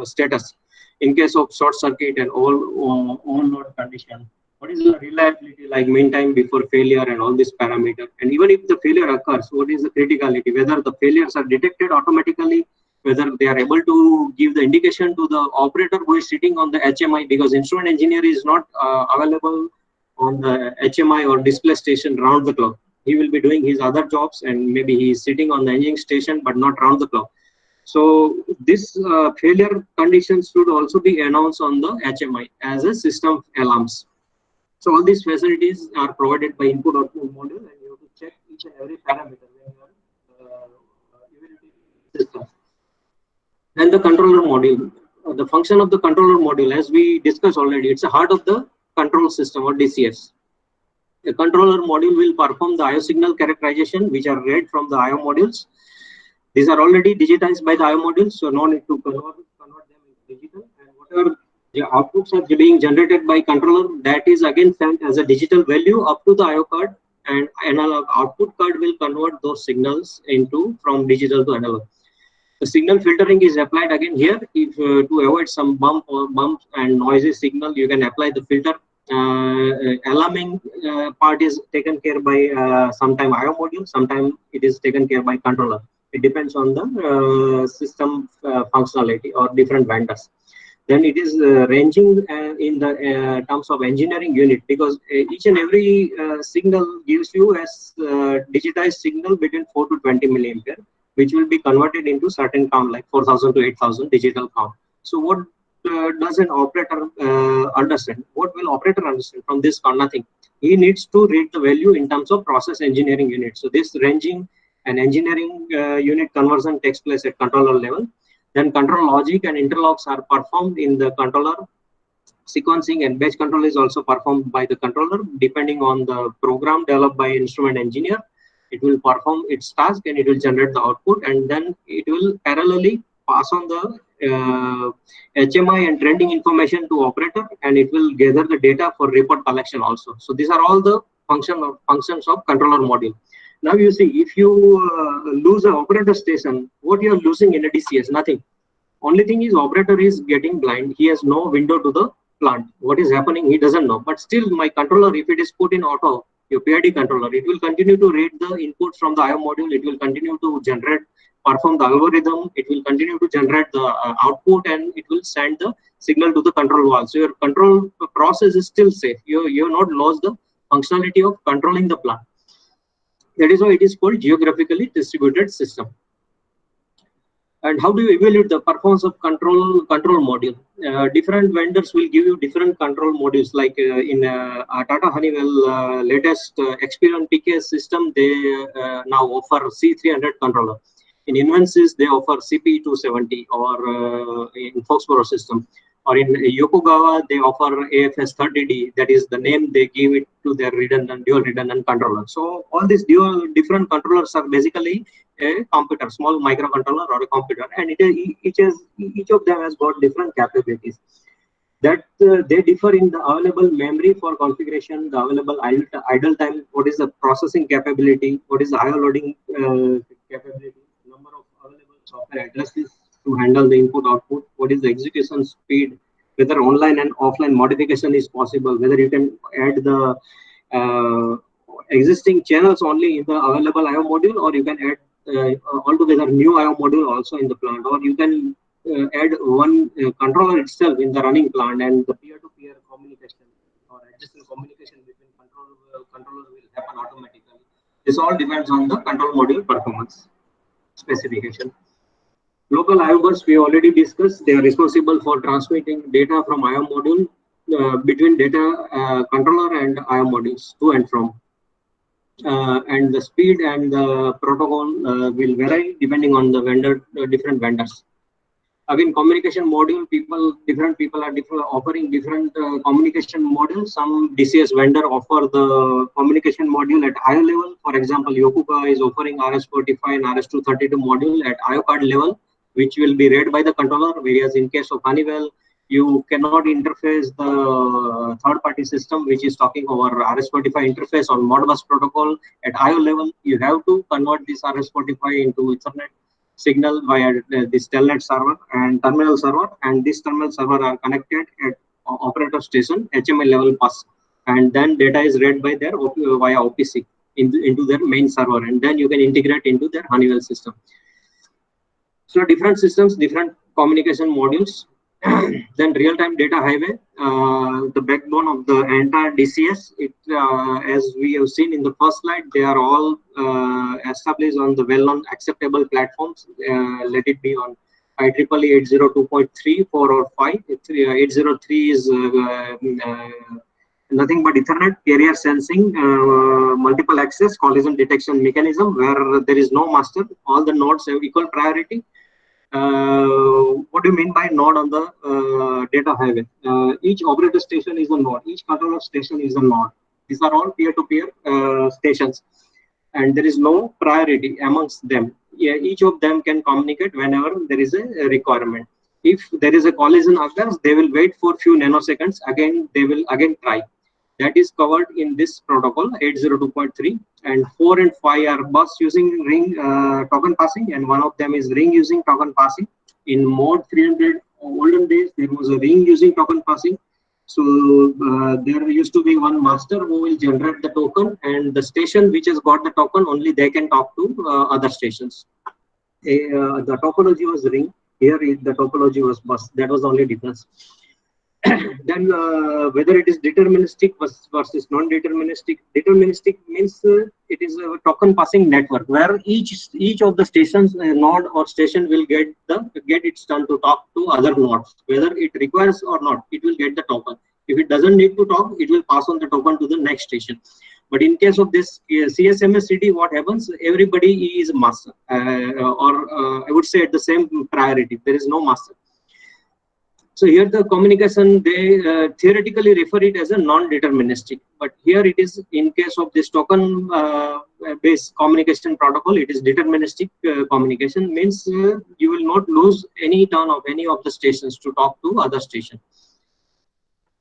status in case of short circuit and all load condition. What is the reliability, like mean time before failure and all these parameters? And even if the failure occurs, what is the criticality? Whether the failures are detected automatically, whether they are able to give the indication to the operator who is sitting on the HMI, because instrument engineer is not available on the HMI or display station round the clock. He will be doing his other jobs and maybe he is sitting on the engine station but not round the clock. So this failure conditions should also be announced on the HMI as a system alarms. So all these facilities are provided by input-output module, and you have to check each and every parameter when you are evaluating the system. And the controller module, the function of the controller module, as we discussed already, it's a heart of the control system or DCS. The controller module will perform the IO signal characterization, which are read from the IO modules. These are already digitized by the IO modules, so no need to convert them into digital. And whatever the outputs are being generated by controller, that is again sent as a digital value up to the IO card, and analog output card will convert those signals from digital to analog. The signal filtering is applied again here. If to avoid some bumps and noisy signal, you can apply the filter. Alarming part is taken care by sometime IO module, sometimes it is taken care by controller. It depends on the system functionality or different vendors. Then it is ranging in the terms of engineering unit, because each and every signal gives you as digitized signal between 4 to 20 milliampere, which will be converted into certain count like 4000 to 8000 digital count. So what does an operator understand? What will operator understand from this count? Nothing. He needs to read the value in terms of process engineering unit. So this ranging and engineering unit conversion takes place at controller level. Then control logic and interlocks are performed in the controller. Sequencing and batch control is also performed by the controller. Depending on the program developed by instrument engineer, it will perform its task and it will generate the output, and then it will parallelly pass on the HMI and trending information to operator, and it will gather the data for report collection also. So these are all the functions of controller module. Now you see, if you lose an operator station, what you are losing in a DCS? Nothing. Only thing is operator is getting blind. He has no window to the plant. What is happening, he doesn't know. But still, my controller, if it is put in auto, your PID controller, it will continue to read the inputs from the IO module. It will continue to perform the algorithm. It will continue to generate the output, and it will send the signal to the control wall. So your control process is still safe. You have not lost the functionality of controlling the plant. That is why it is called geographically distributed system. And how do you evaluate the performance of control module? Different vendors will give you different control modules. Like in Tata Honeywell latest Experion PKS system, they now offer C300 controller. In Invensys, they offer CP270, or in Foxborough system. Or in Yokogawa, they offer AFS30D. That is the name they give it to their dual redundant controller. So all these different controllers are basically a computer, small microcontroller or a computer, and each of them has got different capabilities. That they differ in the available memory for configuration, the available idle time, what is the processing capability, what is the IO loading capability, number of available software addresses to handle the input output, what is the execution speed, whether online and offline modification is possible, whether you can add the existing channels only in the available IO module, or you can add altogether new IO module also in the plant, or you can add one controller itself in the running plant, and the peer-to-peer communication or adjacent communication between controllers will happen automatically. This all depends on the control module performance specification. Local IO bus we already discussed. They are responsible for transmitting data from IO module between data controller and IO modules to and from. And the speed and the protocol will vary depending on the different vendors. Again, communication module, different people are offering different communication modules. Some DCS vendor offer the communication module at IO level. For example, Yokogawa is offering RS-45 and RS-232 module at IO card level, which will be read by the controller. Whereas in case of Honeywell, you cannot interface the third-party system, which is talking over RS-45 interface on Modbus protocol at IO level. You have to convert this RS-45 into Ethernet signal via this telnet server and terminal server, and this terminal server are connected at operator station HMI level bus, and then data is read by their via OPC into their main server, and then you can integrate into their Honeywell system. So different systems, different communication modules. Then real-time data highway, the backbone of the entire DCS. As we have seen in the first slide, they are all established on the well-known acceptable platforms. Let it be on IEEE 802.3, 4 or 5. 803 is nothing but Ethernet, carrier sensing, multiple access, collision detection mechanism, where there is no master. All the nodes have equal priority. What do you mean by node on the data highway? Each operator station is a node. Each controller station is a node. These are all peer-to-peer stations, and there is no priority amongst them. Yeah, each of them can communicate whenever there is a requirement. If there is a collision occurs, they will wait for few nanoseconds. Again, they will again try. That is covered in this protocol 802.3, and 4 and 5 are bus using ring token passing, and one of them is ring using token passing. In mode 300 olden days, there was a ring using token passing. So there used to be one master who will generate the token, and the station which has got the token, only they can talk to other stations. The topology was ring. Here the topology was bus. That was the only difference. Then whether it is deterministic versus non-deterministic. Deterministic means it is a token passing network where each of the stations node or station will get its turn to talk to other nodes, whether it requires or not. It will get the token. If it doesn't need to talk, it will pass on the token to the next station. But in case of this CSMS-CD, what happens? Everybody is master, or I would say at the same priority. There is no master. So here the communication, they theoretically refer it as a non-deterministic, but here it is in case of this token based communication protocol, it is deterministic communication, means you will not lose any turn of any of the stations to talk to other station.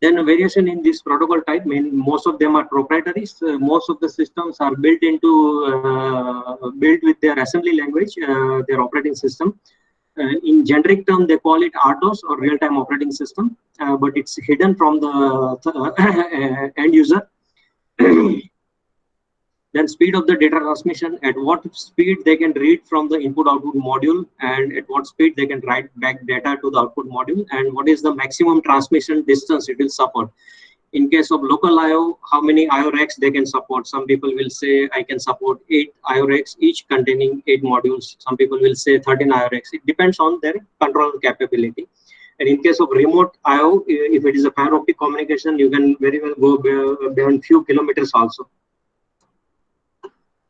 Then a variation in this protocol type, most of them are proprietary. Most of the systems are built with their assembly language, their operating system. In generic term, they call it RTOS or real-time operating system, but it's hidden from the end user. Then speed of the data transmission, at what speed they can read from the input-output module, and at what speed they can write back data to the output module, and what is the maximum transmission distance it will support. In case of local IO, how many IO racks they can support. Some people will say I can support 8 IO racks, each containing 8 modules. Some people will say 13 IO racks. It depends on their control capability. And in case of remote IO, if it is a fiber optic communication, you can very well go beyond few kilometers also.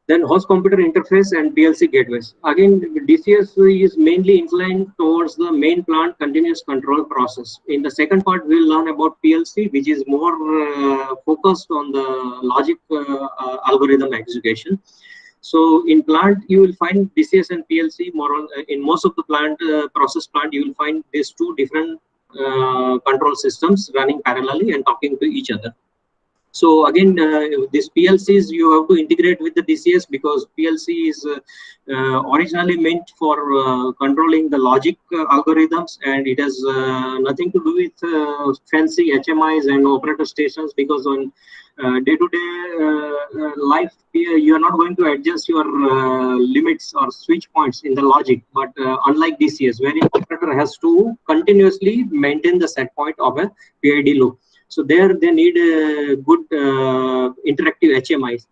Then host computer interface and PLC gateways. Again, DCS is mainly inclined towards the main plant continuous control process. In the second part, we'll learn about PLC, which is more focused on the logic algorithm execution. So in plant, you will find DCS and PLC more on, in most of the plant process plant, you will find these two different control systems running parallelly and talking to each other. So again, these PLCs you have to integrate with the DCS because PLC is originally meant for controlling the logic algorithms, and it has nothing to do with fancy HMIs and operator stations, because on day-to-day life you are not going to adjust your limits or switch points in the logic. But unlike DCS, where the operator has to continuously maintain the set point of a PID loop. So there they need a good interactive HMIs.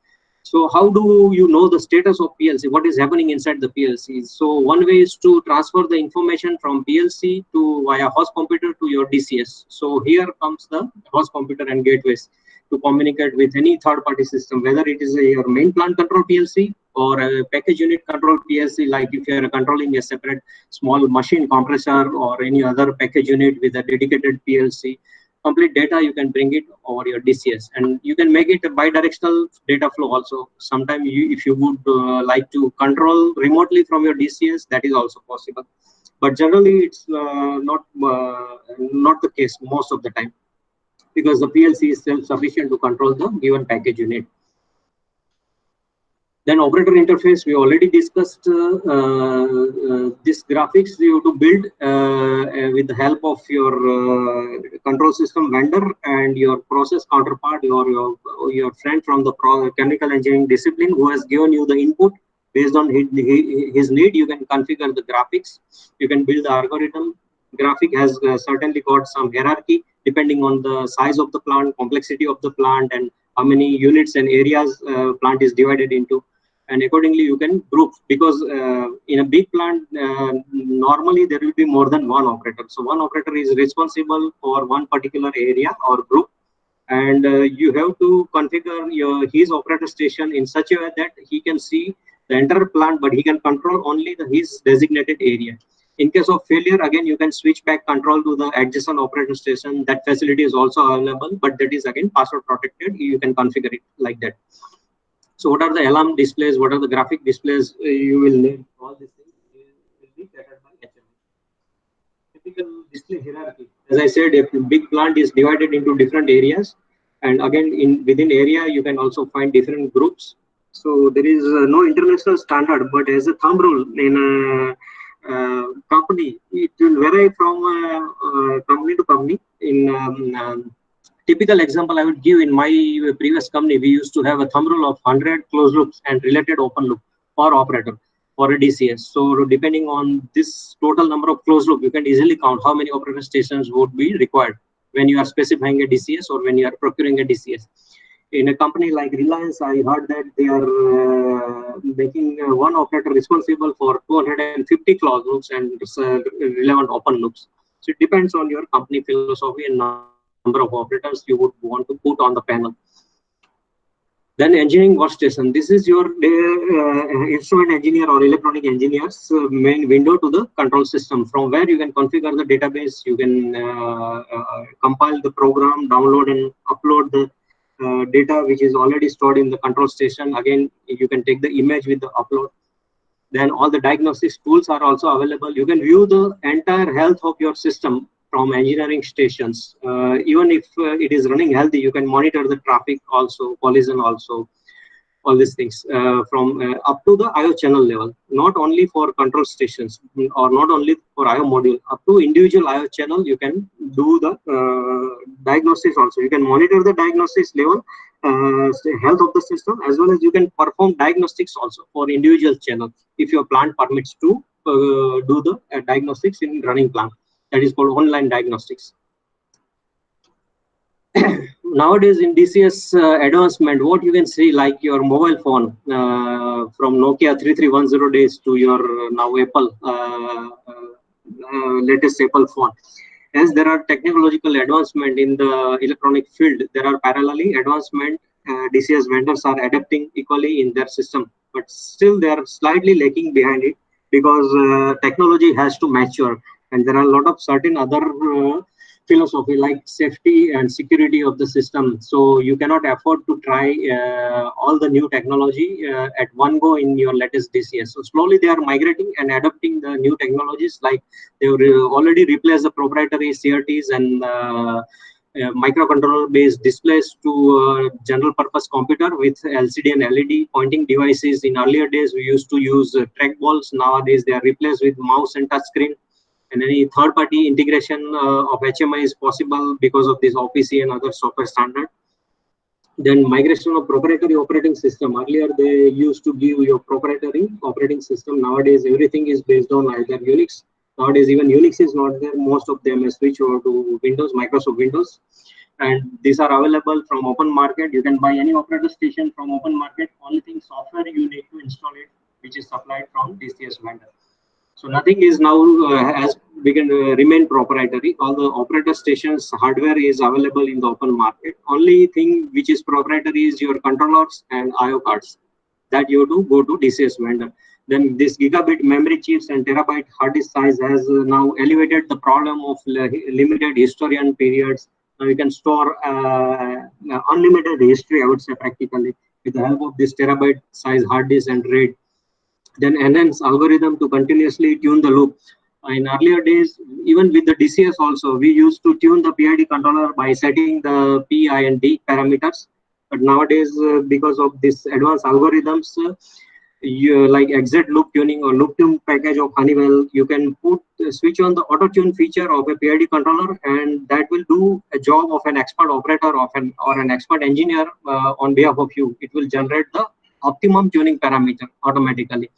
So how do you know the status of PLC? What is happening inside the PLC? So one way is to transfer the information from PLC to via host computer to your DCS. So here comes the host computer and gateways to communicate with any third-party system, whether it is your main plant control PLC or a package unit control PLC, like if you are controlling a separate small machine compressor or any other package unit with a dedicated PLC. Complete data you can bring it over your DCS, and you can make it a bi-directional data flow also. Sometimes if you would like to control remotely from your DCS, that is also possible. But generally it's not the case most of the time, because the PLC is self-sufficient to control the given package unit. Then operator interface, we already discussed this graphics you have to build with the help of your control system vendor and your process counterpart, your friend from the chemical engineering discipline who has given you the input. Based on his need, you can configure the graphics, you can build the algorithm. Graphic has certainly got some hierarchy depending on the size of the plant, complexity of the plant, and how many units and areas plant is divided into. And accordingly you can group, because in a big plant normally there will be more than one operator. So one operator is responsible for one particular area or group, and you have to configure his operator station in such a way that he can see the entire plant, but he can control only his designated area. In case of failure, again you can switch back control to the adjacent operator station. That facility is also available, but that is again password protected. You can configure it like that. So what are the alarm displays? What are the graphic displays? You will need all these things will be catered by HMI. Typical display hierarchy. As I said, a big plant is divided into different areas, and again within area you can also find different groups. So there is no international standard, but as a thumb rule in a company, it will vary from company to company. In typical example I would give, in my previous company, we used to have a thumb rule of 100 closed loops and related open loop per operator for a DCS. So depending on this total number of closed loop, you can easily count how many operator stations would be required when you are specifying a DCS or when you are procuring a DCS. In a company like Reliance, I heard that they are making one operator responsible for 250 closed loops and relevant open loops. So it depends on your company philosophy and number of operators you would want to put on the panel. Then engineering workstation. This is your instrument engineer or electronic engineer's main window to the control system, from where you can configure the database, you can compile the program, download and upload the data which is already stored in the control station. Again, you can take the image with the upload. Then all the diagnostics tools are also available. You can view the entire health of your system from engineering stations. Even if it is running healthy, you can monitor the traffic also, collision also, all these things from up to the IO channel level, not only for control stations or not only for IO module, up to individual IO channel, you can do the diagnostics also. You can monitor the diagnostics level, health of the system, as well as you can perform diagnostics also for individual channels if your plant permits to do the diagnostics in running plant. That is called online diagnostics. Nowadays in DCS advancement, what you can see, like your mobile phone from Nokia 3310 days to your now Apple latest Apple phone. As there are technological advancement in the electronic field, there are parallelly advancement DCS vendors are adapting equally in their system, but still they are slightly lagging behind it because technology has to mature, and there are a lot of certain other philosophy like safety and security of the system. So you cannot afford to try all the new technology at one go in your latest DCS. So slowly they are migrating and adopting the new technologies, like they already replaced the proprietary CRTs and microcontroller based displays to general purpose computer with LCD and LED pointing devices. In earlier days we used to use trackballs. Nowadays they are replaced with mouse and touch screen, and any third party integration of HMI is possible because of this OPC and other software standard. Then migration of proprietary operating system. Earlier they used to give your proprietary operating system. Nowadays everything is based on either Unix. Nowadays even Unix is not there. Most of them is switched over to Windows, Microsoft Windows, and these are available from open market. You can buy any operator station from open market. Only thing, software you need to install it, which is supplied from DCS vendor. So nothing is now as we can remain proprietary. All the operator stations hardware is available in the open market. Only thing which is proprietary is your controllers and IO cards that you do go to DCS vendor. Then this gigabit memory chips and terabyte hard disk size has now elevated the problem of limited historian periods. Now you can store unlimited history, I would say, practically with the help of this terabyte size hard disk and RAID. Then enhance algorithm to continuously tune the loop. In earlier days, even with the DCS also, we used to tune the PID controller by setting the P, I, and D parameters. But nowadays, because of this advanced algorithms, like exit loop tuning or loop tune package of Honeywell, you can switch on the auto tune feature of a PID controller, and that will do a job of an expert operator or an expert engineer on behalf of you. It will generate the optimum tuning parameter automatically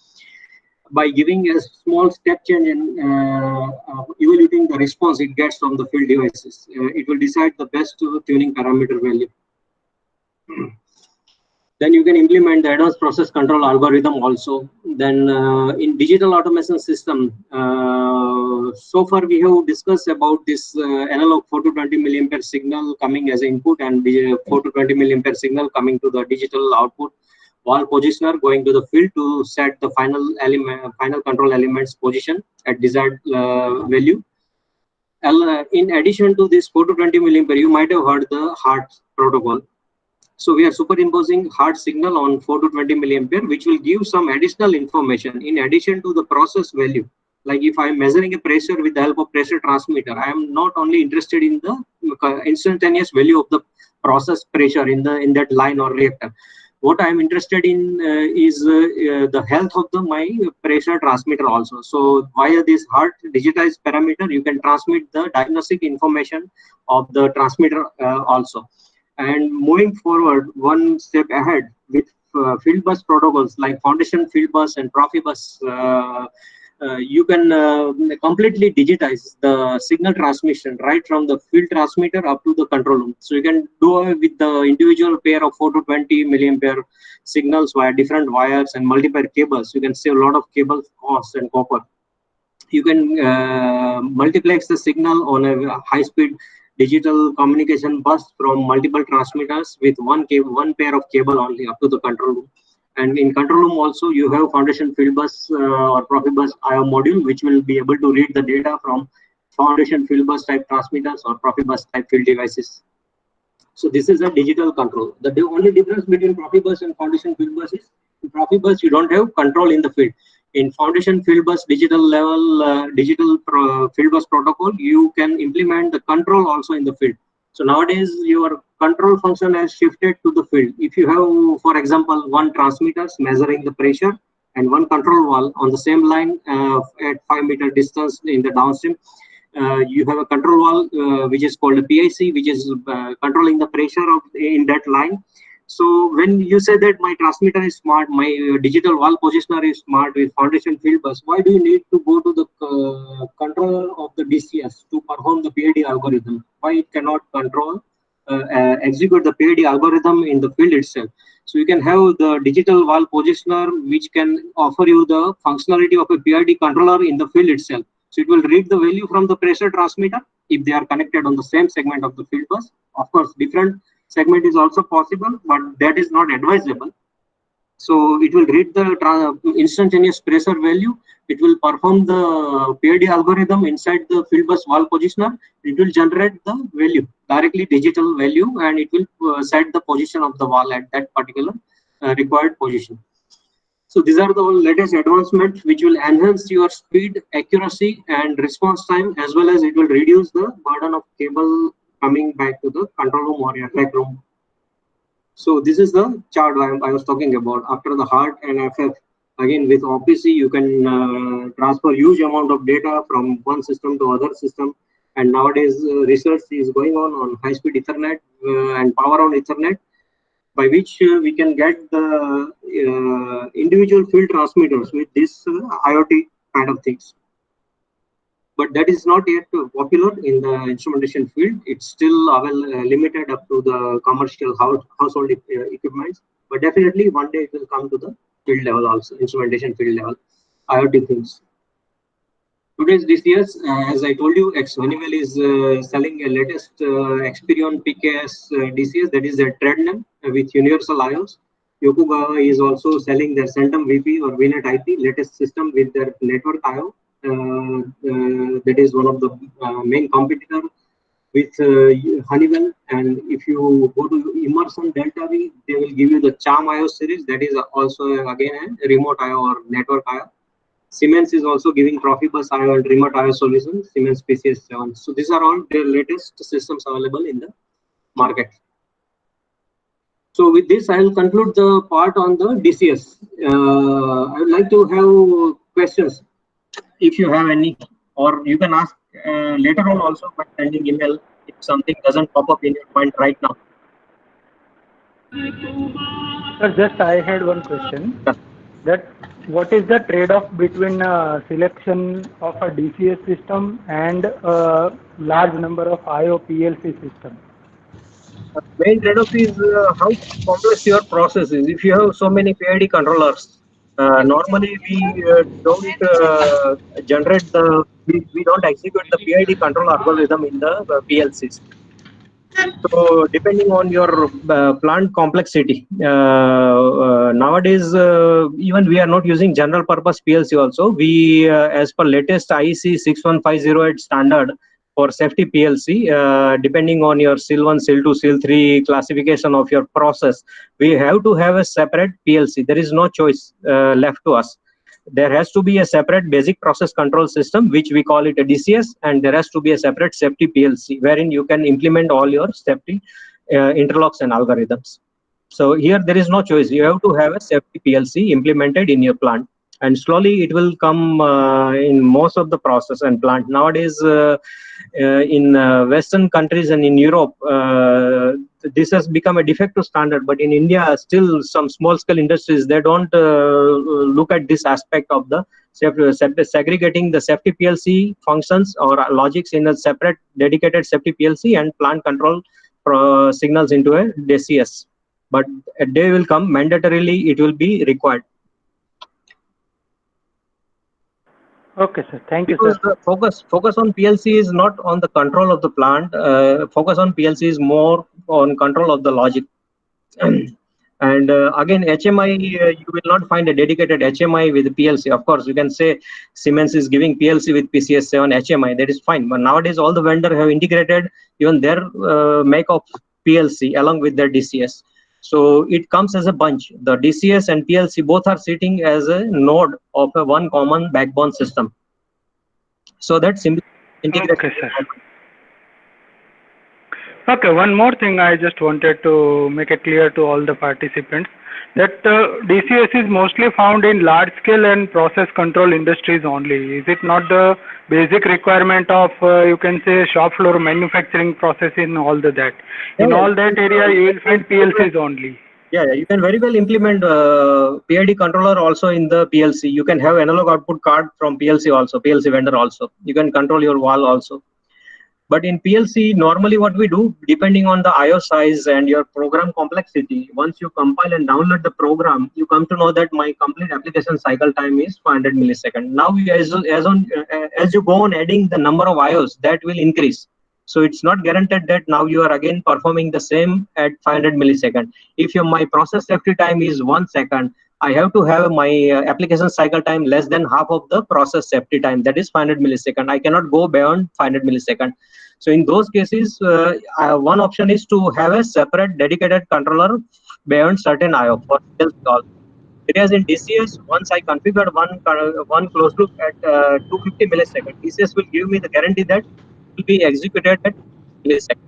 by giving a small step change in evaluating the response it gets from the field devices. It will decide the best tuning parameter value. Then you can implement the advanced process control algorithm also. Then in digital automation system, so far we have discussed about this analog 4 to 20 milliampere signal coming as input and 4 to 20 milliampere signal coming to the digital output. Wall positioner going to the field to set the final control element's position at desired value. In addition to this 4 to 20 milliampere, you might have heard the HART protocol. So we are superimposing HART signal on 4 to 20 milliampere, which will give some additional information in addition to the process value. Like if I am measuring a pressure with the help of pressure transmitter, I am not only interested in the instantaneous value of the process pressure in that line or reactor. What I am interested in is the health of my pressure transmitter also. So via this HART digitized parameter, you can transmit the diagnostic information of the transmitter also. And moving forward, one step ahead with field bus protocols like Foundation Field Bus and Profibus, you can completely digitize the signal transmission right from the field transmitter up to the control room. So you can do it with the individual pair of 4 to 20 milliampere signals via different wires and multiple cables. You can save a lot of cable costs and copper. You can multiplex the signal on a high-speed digital communication bus from multiple transmitters with one pair of cable only up to the control room. And in control room also, you have Foundation Field Bus or Profibus IO module, which will be able to read the data from Foundation Field Bus type transmitters or Profibus type field devices. So this is a digital control. The only difference between Profibus and Foundation Field Bus is in Profibus you don't have control in the field. In Foundation Field Bus digital level, field bus protocol, you can implement the control also in the field. So nowadays your control function has shifted to the field. If you have, for example, one transmitter measuring the pressure and one control valve on the same line at 5-meter distance in the downstream, you have a control valve which is called a PIC, which is controlling the pressure in that line. So when you say that my transmitter is smart, my digital valve positioner is smart with Foundation Field Bus, why do you need to go to the control of the DCS to perform the PID algorithm? Why it cannot control, execute the PID algorithm in the field itself? So you can have the digital valve positioner which can offer you the functionality of a PID controller in the field itself. So it will read the value from the pressure transmitter if they are connected on the same segment of the field bus. Of course, different segment is also possible, but that is not advisable. So it will read the instantaneous pressure value. It will perform the PID algorithm inside the field bus wall positioner. It will generate the value, directly digital value, and it will set the position of the wall at that particular required position. So these are the latest advancements which will enhance your speed, accuracy, and response time, as well as it will reduce the burden of cable coming back to the control room or attack room. So this is the chart I was talking about. After the HART and FF, again with OPC, you can transfer huge amount of data from one system to other system. And nowadays, research is going on high-speed Ethernet and power on Ethernet, by which we can get the individual field transmitters with this IoT kind of things. But that is not yet popular in the instrumentation field. It's still limited up to the commercial household equipments. But definitely one day it will come to the field level also, instrumentation field level, IoT things. Today's DCS, as I told you, Honeywell is selling a latest Experion PKS DCS, that is a trade name with universal IOs. Yokogawa is also selling their Centum VP or VNet IP latest system with their network IO. That is one of the main competitor with Honeywell. And if you go to Emerson Delta V, they will give you the Charm IO series. That is also again a remote IO or network IO. Siemens is also giving Profibus IO and remote IO solutions, Siemens PCS7. So these are all the latest systems available in the market. So with this, I will conclude the part on the DCS. I would like to have questions, if you have any, or you can ask later on also by sending email if something doesn't pop up in your mind right now. Sir, just I had one question. That what is the trade-off between selection of a DCS system and a large number of IO PLC systems? Main trade-off is how complex your process is. If you have so many PID controllers, normally we don't generate we don't execute the PID control algorithm in the PLCs. So depending on your plant complexity, nowadays even we are not using general purpose PLC also. We as per latest IEC 61508 standard for safety PLC, depending on your SIL 1, SIL 2, SIL 3 classification of your process, we have to have a separate PLC. There is no choice left to us. There has to be a separate basic process control system, which we call it a DCS, and there has to be a separate safety PLC, wherein you can implement all your safety interlocks and algorithms. So here there is no choice. You have to have a safety PLC implemented in your plant, and slowly it will come in most of the process and plant. Nowadays, in Western countries and in Europe, this has become a de facto standard, but in India, still some small-scale industries, they don't look at this aspect of the segregating the safety PLC functions or logics in a separate dedicated safety PLC and plant control signals into a DCS. But a day will come, mandatorily it will be required. Okay, sir. Thank you, Because sir. the focus on PLC is not on the control of the plant. Focus on PLC is more on control of the logic. And again, HMI, you will not find a dedicated HMI with PLC. Of course, you can say Siemens is giving PLC with PCS7 HMI. That is fine. But nowadays, all the vendors have integrated even their make of PLC along with their DCS. So it comes as a bunch. The DCS and PLC both are sitting as a node of a one common backbone system. So that's simply integrated. Okay, sir. Okay, one more thing I just wanted to make it clear to all the participants, that DCS is mostly found in large scale and process control industries only. Is it not the basic requirement of, you can say, shop floor manufacturing process in all that? In all that area, you will find PLCs only. Yeah, you can very well implement PID controller also in the PLC. You can have analog output card from PLC also, PLC vendor also. You can control your wall also. But in PLC, normally what we do, depending on the IO size and your program complexity, once you compile and download the program, you come to know that my complete application cycle time is 500 milliseconds. Now, as you go on adding the number of IOs, that will increase. So it's not guaranteed that now you are again performing the same at 500 millisecond. If my process safety time is 1 second, I have to have my application cycle time less than half of the process safety time, that is 500 millisecond. I cannot go beyond 500 millisecond. So in those cases, one option is to have a separate dedicated controller beyond certain IO for sales. Whereas in DCS, once I configured one closed loop at 250 milliseconds, DCS will give me the guarantee that it will be executed at milliseconds.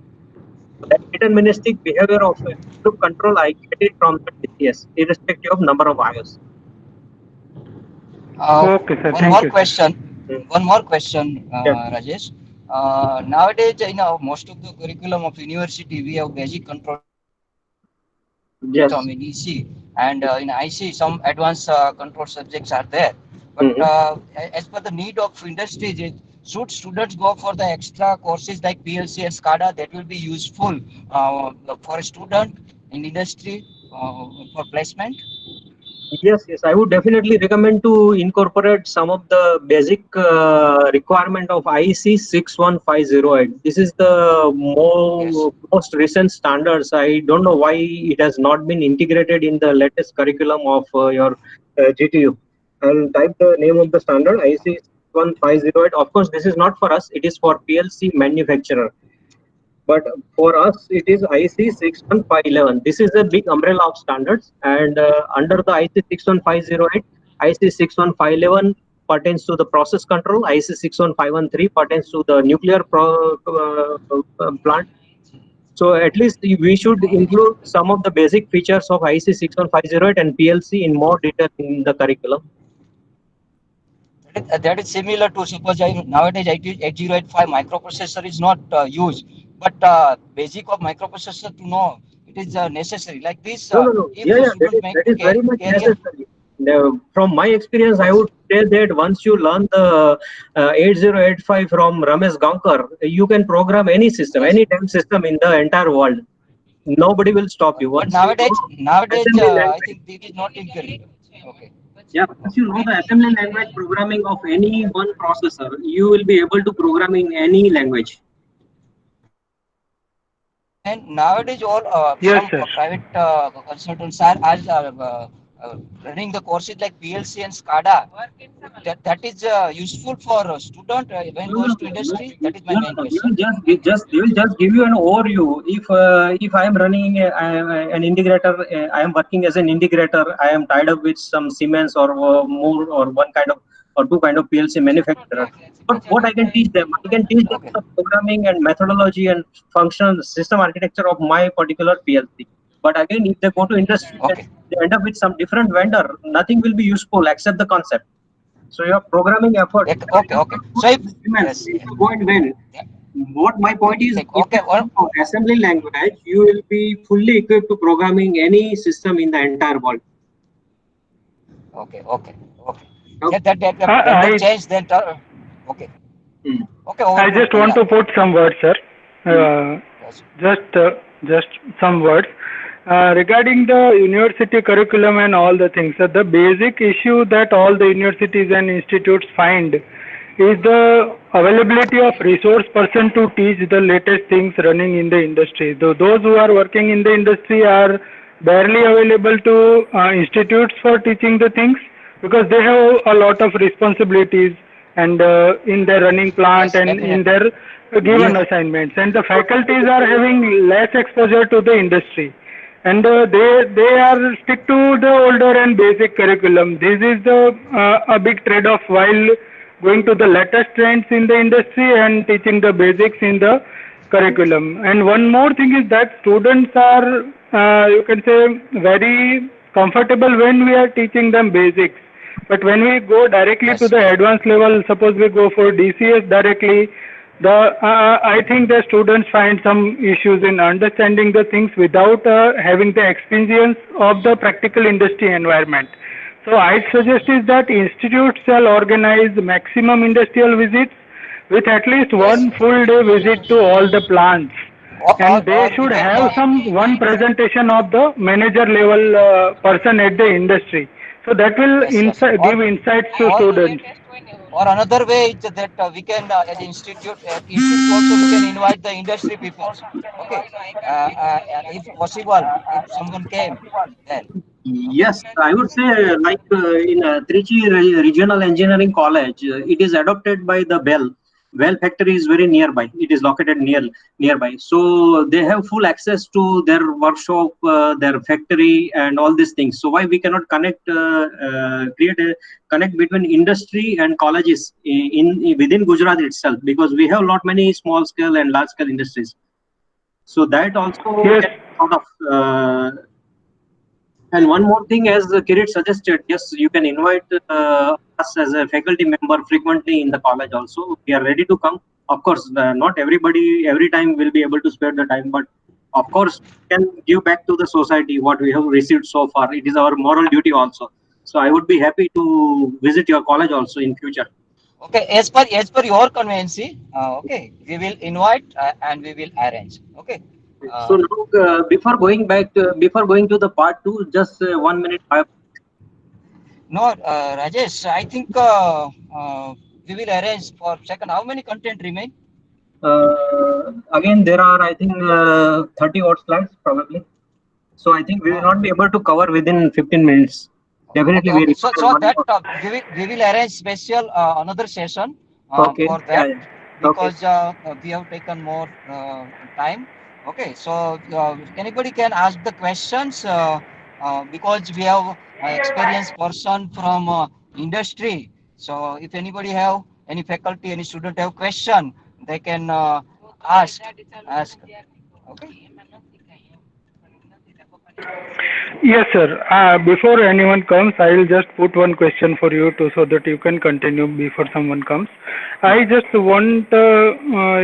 So that deterministic behavior of loop control, I get it from the DCS, irrespective of number of IOs. Okay, sir. One Thank more you, sir. question. Mm. One more question, Yeah. Rajesh. Nowadays, most of the curriculum of university, we have basic control Yes. system in EC, and in IC, some advanced control subjects are there. But Mhm. as per the need of industries, should students go for the extra courses like PLC and SCADA that will be useful for a student in industry for placement? Yes, yes, I would definitely recommend to incorporate some of the basic requirement of IEC 61508. This is the Yes. most recent standards. I don't know why it has not been integrated in the latest curriculum of your GTU. I'll type the name of the standard, IEC 61508. Of course, this is not for us. It is for PLC manufacturer. But for us, it is IC 61511. This is a big umbrella of standards, and under the IC 61508, IC 61511 pertains to the process control, IC 61513 pertains to the nuclear plant. So at least we should include some of the basic features of IC 61508 and PLC in more detail in the curriculum. That is similar to suppose nowadays 8085 microprocessor is not used, but basic of microprocessor to know it is necessary. Like this, No, no, no. if Yeah, the yeah, student make that is very much career, necessary. Now, from my experience, I yes, would say that once you learn the 8085 from Ramesh Gankar, you can program any system, yes. any time system in the entire world. Nobody will stop you. But Once you know nowadays, assembly I language, think it is not in curriculum. Okay, Yeah, once you know the assembly language programming of any one processor, you will be able to program in any language. and nowadays all Yes, some sir. private consultants are running the courses like PLC and SCADA. That is useful for a student when No, no, goes to no, no, industry. That is my no, no, main no. question. They will just give you an overview. If I am running an integrator, I am working as an integrator. I am tied up with some Siemens or more or one kind of or two kind of PLC manufacturer. But what I can teach them, I can teach them Okay, the programming and methodology and functional system architecture of my particular PLC. But again, if they go to industry and okay, they end up with some different vendor, nothing will be useful except the concept. So your programming effort, okay, okay. So if Siemens, yes, it will go and win. yeah, What my point is, like if okay, you know assembly language, you will be fully equipped to programming any system in the entire world. okay, okay, okay. Now, When that I change, then okay, hmm, okay. Over I to just want yeah, to put some words, sir. hmm, Uh, yes, just uh, just some words regarding the university curriculum and all the things. So the basic issue that all the universities and institutes find is the availability of resource person to teach the latest things running in the industry. Those who are working in the industry are barely available to institutes for teaching the things because they have a lot of responsibilities and in their running plant yes, and in definitely. their given yes, assignments, and the faculties are having less exposure to the industry, and they are stick to the older and basic curriculum. This is the a big trade off while going to the latest trends in the industry and teaching the basics in the curriculum. And one more thing is that students are you can say very comfortable when we are teaching them basics, but when we go directly to Yes, the advanced level, suppose we go for DCS directly, I think the students find some issues in understanding the things without having the experience of the practical industry environment. So I suggest is that institutes shall organize maximum industrial visits with at least yes. one full day visit to all the plants, and they Or we should can have some one presentation of the manager level person at the industry, So that will Yes. give insights to students. Or another way is that we can, at institute also we can invite the industry people. Okay, if possible, if someone came, then. Okay. Yes, I would say like in Trichy Regional Engineering College, it is adopted by the Bell. Bell factory is very nearby. It is located nearby, so they have full access to their workshop, their factory, and all these things. So why we cannot create a connect between industry and colleges within Gujarat itself? Because we have lot many small scale and large scale industries. So that also Yes. can sort of. And one more thing, as Kirit suggested, yes, you can invite us as a faculty member frequently in the college also. We are ready to come. Of course, not everybody every time will be able to spare the time, but of course, we can give back to the society what we have received so far. It is our moral duty also. So I would be happy to visit your college also in future. Okay, as per your convenience, okay, we will invite and we will arrange. Okay. So Uh, now, before going to the part two, just 1 minute. no, Rajesh, I think we will arrange for second. How many content remain? Again, there are I think 30 odd slides probably. So I think we will Oh, not be able to cover within 15 minutes. Definitely, we okay. So, require so one that more. we will arrange special another session Okay. for Yeah, that yeah. Okay. because we have taken more time. Okay. So anybody can ask the questions because we have experienced person from industry. So if anybody have any faculty, any student have question, they can ask. Ask. Okay. Yes, sir. Before anyone comes, I will just put one question for you to so that you can continue before someone comes. I just want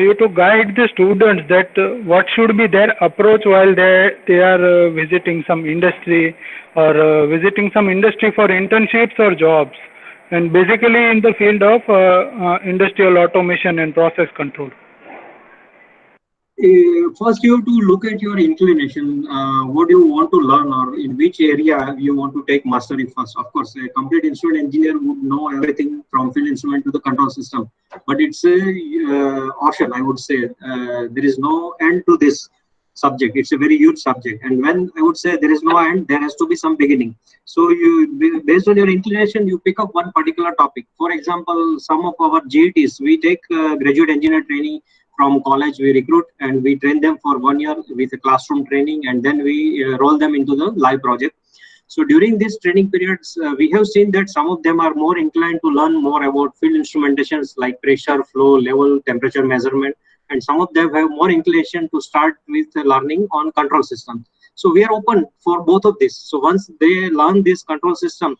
you to guide the students that what should be their approach while they are visiting some industry or visiting some industry for internships or jobs, and basically in the field of industrial automation and process control. First, you have to look at your inclination. What do you want to learn, or in which area you want to take mastery first? Of course, a complete instrument engineer would know everything from field instrument to the control system, but it's a option. I would say there is no end to this subject. It's a very huge subject, and when I would say there is no end, there has to be some beginning. So based on your inclination, you pick up one particular topic. For example, some of our GETs, we take graduate engineer training from college. We recruit and we train them for 1 year with a classroom training, and then we roll them into the live project. So during these training periods, we have seen that some of them are more inclined to learn more about field instrumentations like pressure, flow, level, temperature measurement, and some of them have more inclination to start with learning on control systems. So we are open for both of these. So once they learn this control system,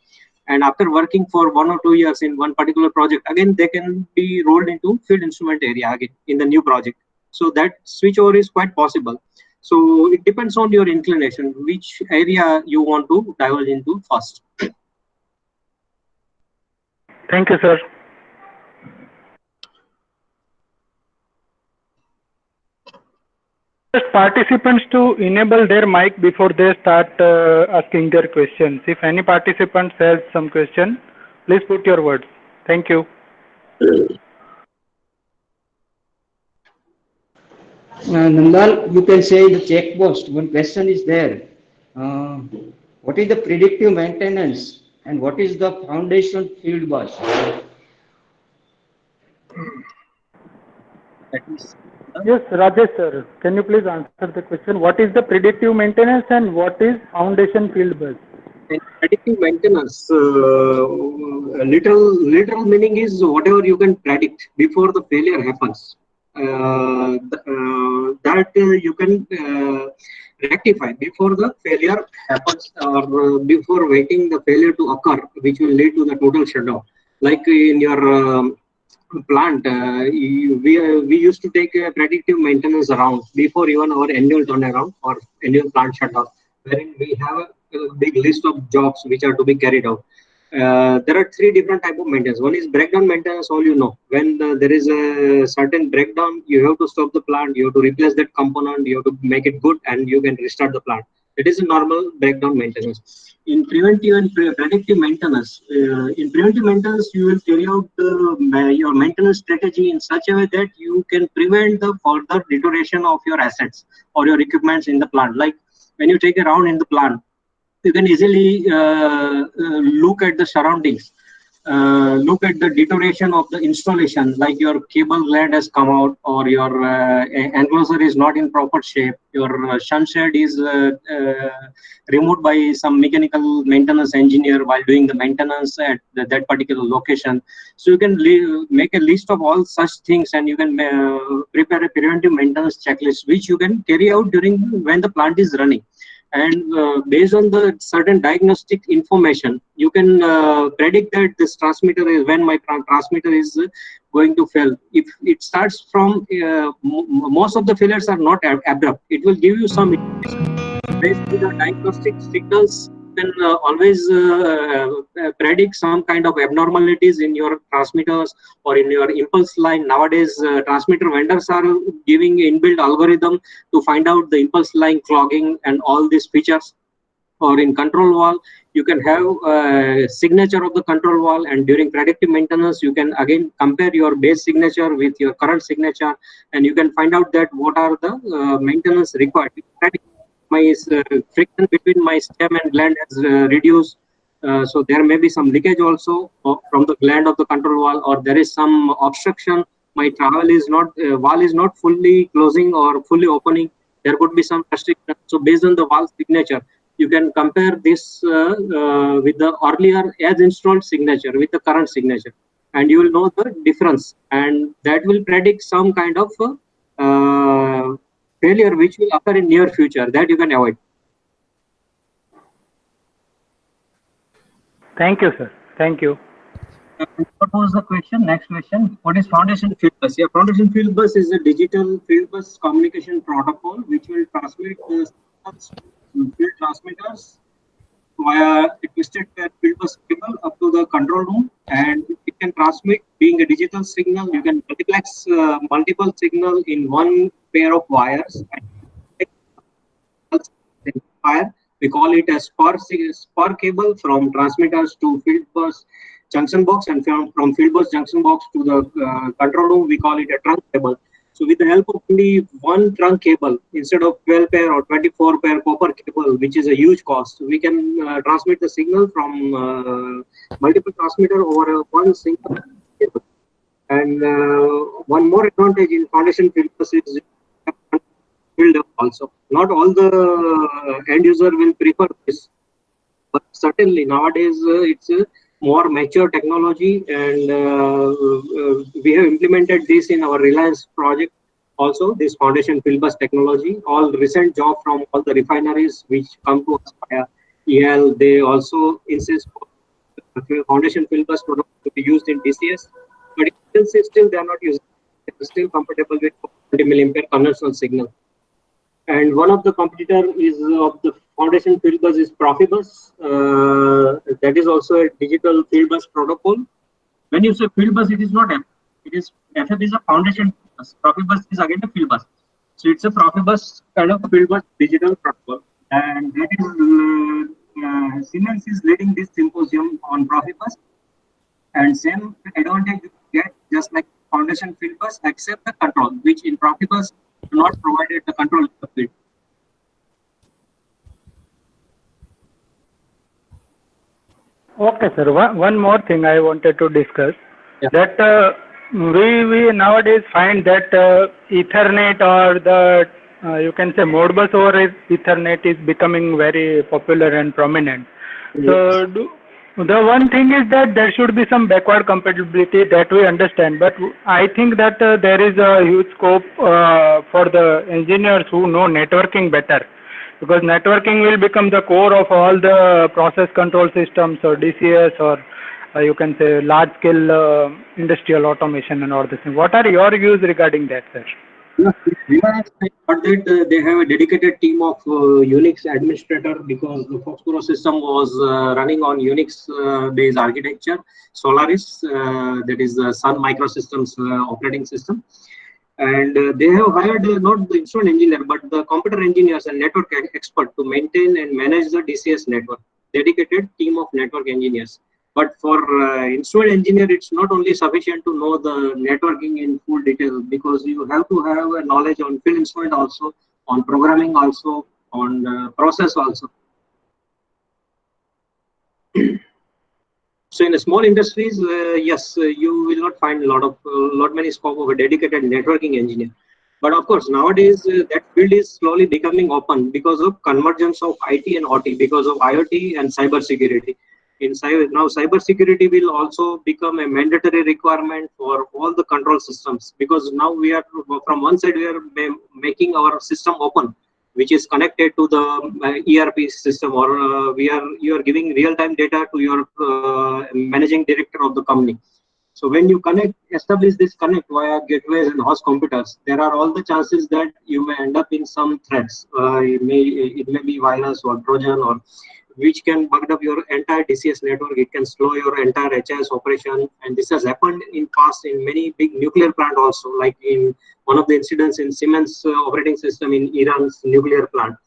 and after working for 1 or 2 years in one particular project, again they can be rolled into field instrument area again in the new project. So that switch over is quite possible. So it depends on your inclination, which area you want to divulge into first. Thank you, sir. Just participants to enable their mic before they start asking their questions. If any participant has some question, please put your words. Thank you. Nandal, you can say in the check box, one question is there. Uh, what is the predictive maintenance and what is the foundation field bus? Yes, Rajesh sir, can you please answer the question? What is the predictive maintenance and what is foundation field bus? And predictive maintenance, literal meaning is whatever you can predict before the failure happens. That you can rectify before the failure happens, or before waiting the failure to occur, which will lead to the total shutdown. Like in your plant, we used to take a predictive maintenance around before even our annual turnaround or annual plant shutdown, wherein we have a big list of jobs which are to be carried out. There are three different type of maintenance. One is breakdown maintenance. All you know, when there is a certain breakdown, you have to stop the plant. You have to replace that component. You have to make it good, and you can restart the plant. It is a normal breakdown maintenance. In preventive and predictive maintenance, you will carry out your maintenance strategy in such a way that you can prevent the further deterioration of your assets or your equipments in the plant. Like when you take a round in the plant, you can easily look at the surroundings, look at the deterioration of the installation, like your cable gland has come out, or your enclosure is not in proper shape, your sunshade is removed by some mechanical maintenance engineer while doing the maintenance at that particular location. So you can make a list of all such things, and you can prepare a preventive maintenance checklist, which you can carry out during when the plant is running. And based on the certain diagnostic information, you can predict that this transmitter is, when my transmitter is going to fail. If it starts from most of the failures are not abrupt, it will give you some indication. Based on the diagnostic signals, you can always predict some kind of abnormalities in your transmitters or in your impulse line. Nowadays, transmitter vendors are giving inbuilt algorithm to find out the impulse line clogging and all these features. Or in control wall, you can have a signature of the control wall, and during predictive maintenance, you can again compare your base signature with your current signature, and you can find out that what are the maintenance required. My friction between my stem and gland has reduced, so there may be some leakage also from the gland of the control wall, or there is some obstruction. My travel is not wall is not fully closing or fully opening. There could be some restriction. So based on the wall signature, you can compare this with the earlier as installed signature with the current signature, and you will know the difference, and that will predict some kind of failure which will occur in near future that you can avoid. Thank you, sir. Thank you. What was the question? Next question. What is foundation field bus? Yeah, foundation field bus is a digital field bus communication protocol which will transmit the signals to field transmitters via a twisted field bus cable up to the control room, and it can transmit, being a digital signal. You can multiplex multiple signal in one pair of wires. Wire, we call it a spur cable from transmitters to field bus junction box, and from field bus junction box to the control room, we call it a trunk cable. So with the help of only one trunk cable, instead of 12 pair or 24 pair copper cable, which is a huge cost, we can transmit the signal from multiple transmitter over one single cable. And one more advantage in foundation field bus is field also. Not all the end user will prefer this, but certainly nowadays it's a more mature technology, and we have implemented this in our Reliance project also, this foundation field bus technology. All recent job from all the refineries which come to us via EL, they also insist foundation field bus product to be used in DCS, but still they are not using, they're still comfortable with 20 milliampere conventional signal. And one of the competitor is of the foundation field bus is Profibus. That is also a digital field bus protocol. When you say field bus, it is not FF. It is FF is a foundation bus. Profibus is again a field bus. So it's a Profibus kind of field bus digital protocol. And that is Siemens is leading this symposium on Profibus. And same advantage you get just like foundation field bus, except the control, which in Profibus not provided the control of the field. Okay, sir. One more thing I wanted to discuss. Yeah. That we nowadays find that Ethernet, or the you can say Modbus over Ethernet, is becoming very popular and prominent. Yes. So the one thing is that there should be some backward compatibility, that we understand, but I think that there is a huge scope for the engineers who know networking better, because networking will become the core of all the process control systems, or DCS, or you can say large scale industrial automation and all this thing. What are your views regarding that, sir? Reliance, I thought that they have a dedicated team of Unix administrator, because the Foxborough system was running on Unix based architecture, Solaris, that is the Sun Microsystems operating system. And they have hired not the instrument engineer but the computer engineers and network expert to maintain and manage the DCS network. Dedicated team of network engineers. But for instrument engineer, it's not only sufficient to know the networking in full detail, because you have to have a knowledge on field instrument also, on programming also, on process also. So in a small industries, yes, you will not find lot many scope of a dedicated networking engineer. But of course, nowadays that field is slowly becoming open because of convergence of IT and OT, because of IoT and cyber security. Now cyber security will also become a mandatory requirement for all the control systems, because now we are from one side we are making our system open, which is connected to the ERP system, or you are giving real-time data to your managing director of the company. So when you establish this connect via gateways and host computers, there are all the chances that you may end up in some threats. It may be virus or Trojan, or which can bug up your entire DCS network. It can slow your entire HIS operation, and this has happened in past in many big nuclear plant also, like in one of the incidents in Siemens operating system in Iran's nuclear plant.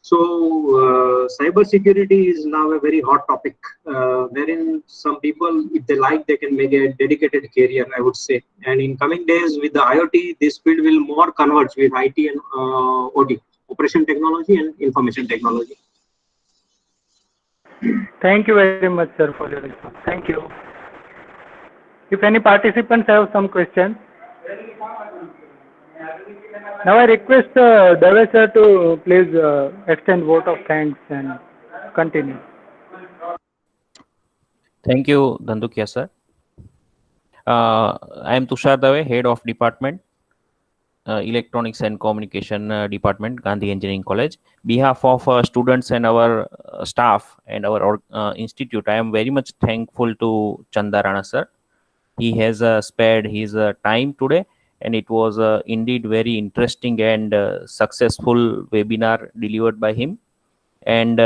So cyber security is now a very hot topic, wherein some people, if they like, they can make a dedicated career, I would say. And in coming days with the IoT, this field will more converge with IT and OT, operation technology and information technology. Thank you very much, sir, for your response. Thank you. If any participants have some questions, now I request Dave sir to please extend vote of thanks and continue. Thank you, Dhandukia sir. I am Tushar Dave, Head of Department, Electronics and Communication Department, Gandhi Engineering College. Behalf of students and our staff and our institute, I am very much thankful to Chanda Rana sir. He has spared his time today, and it was indeed very interesting and successful webinar delivered by him. And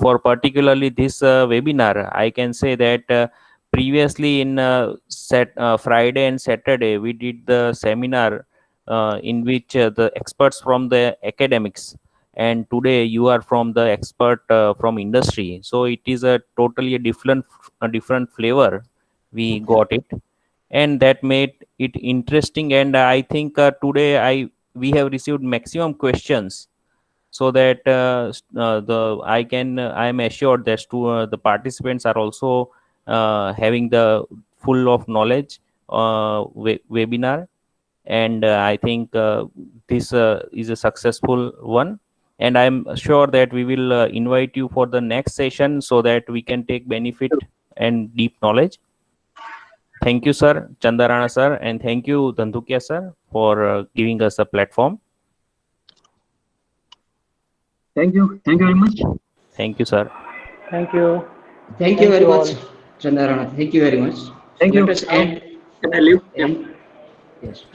for particularly this webinar, I can say that previously in Friday and Saturday, we did the seminar in which the experts from the academics, and today you are from the expert from industry. So it is a totally a different flavor. We got it, and that made it interesting. And I think today we have received maximum questions, so that I am assured that the participants are also having the full of knowledge webinar, and I think this is a successful one, and I'm sure that we will invite you for the next session so that we can take benefit and deep knowledge. Thank you, sir, Chanda Rana sir, and thank you, Dhandukia sir, for giving us a platform. Thank you very much. Thank you, sir. Thank you. Thank you very much, Chanda Rana. Thank you very much. Thank Let you. us end. Can I leave? Yeah. Yes.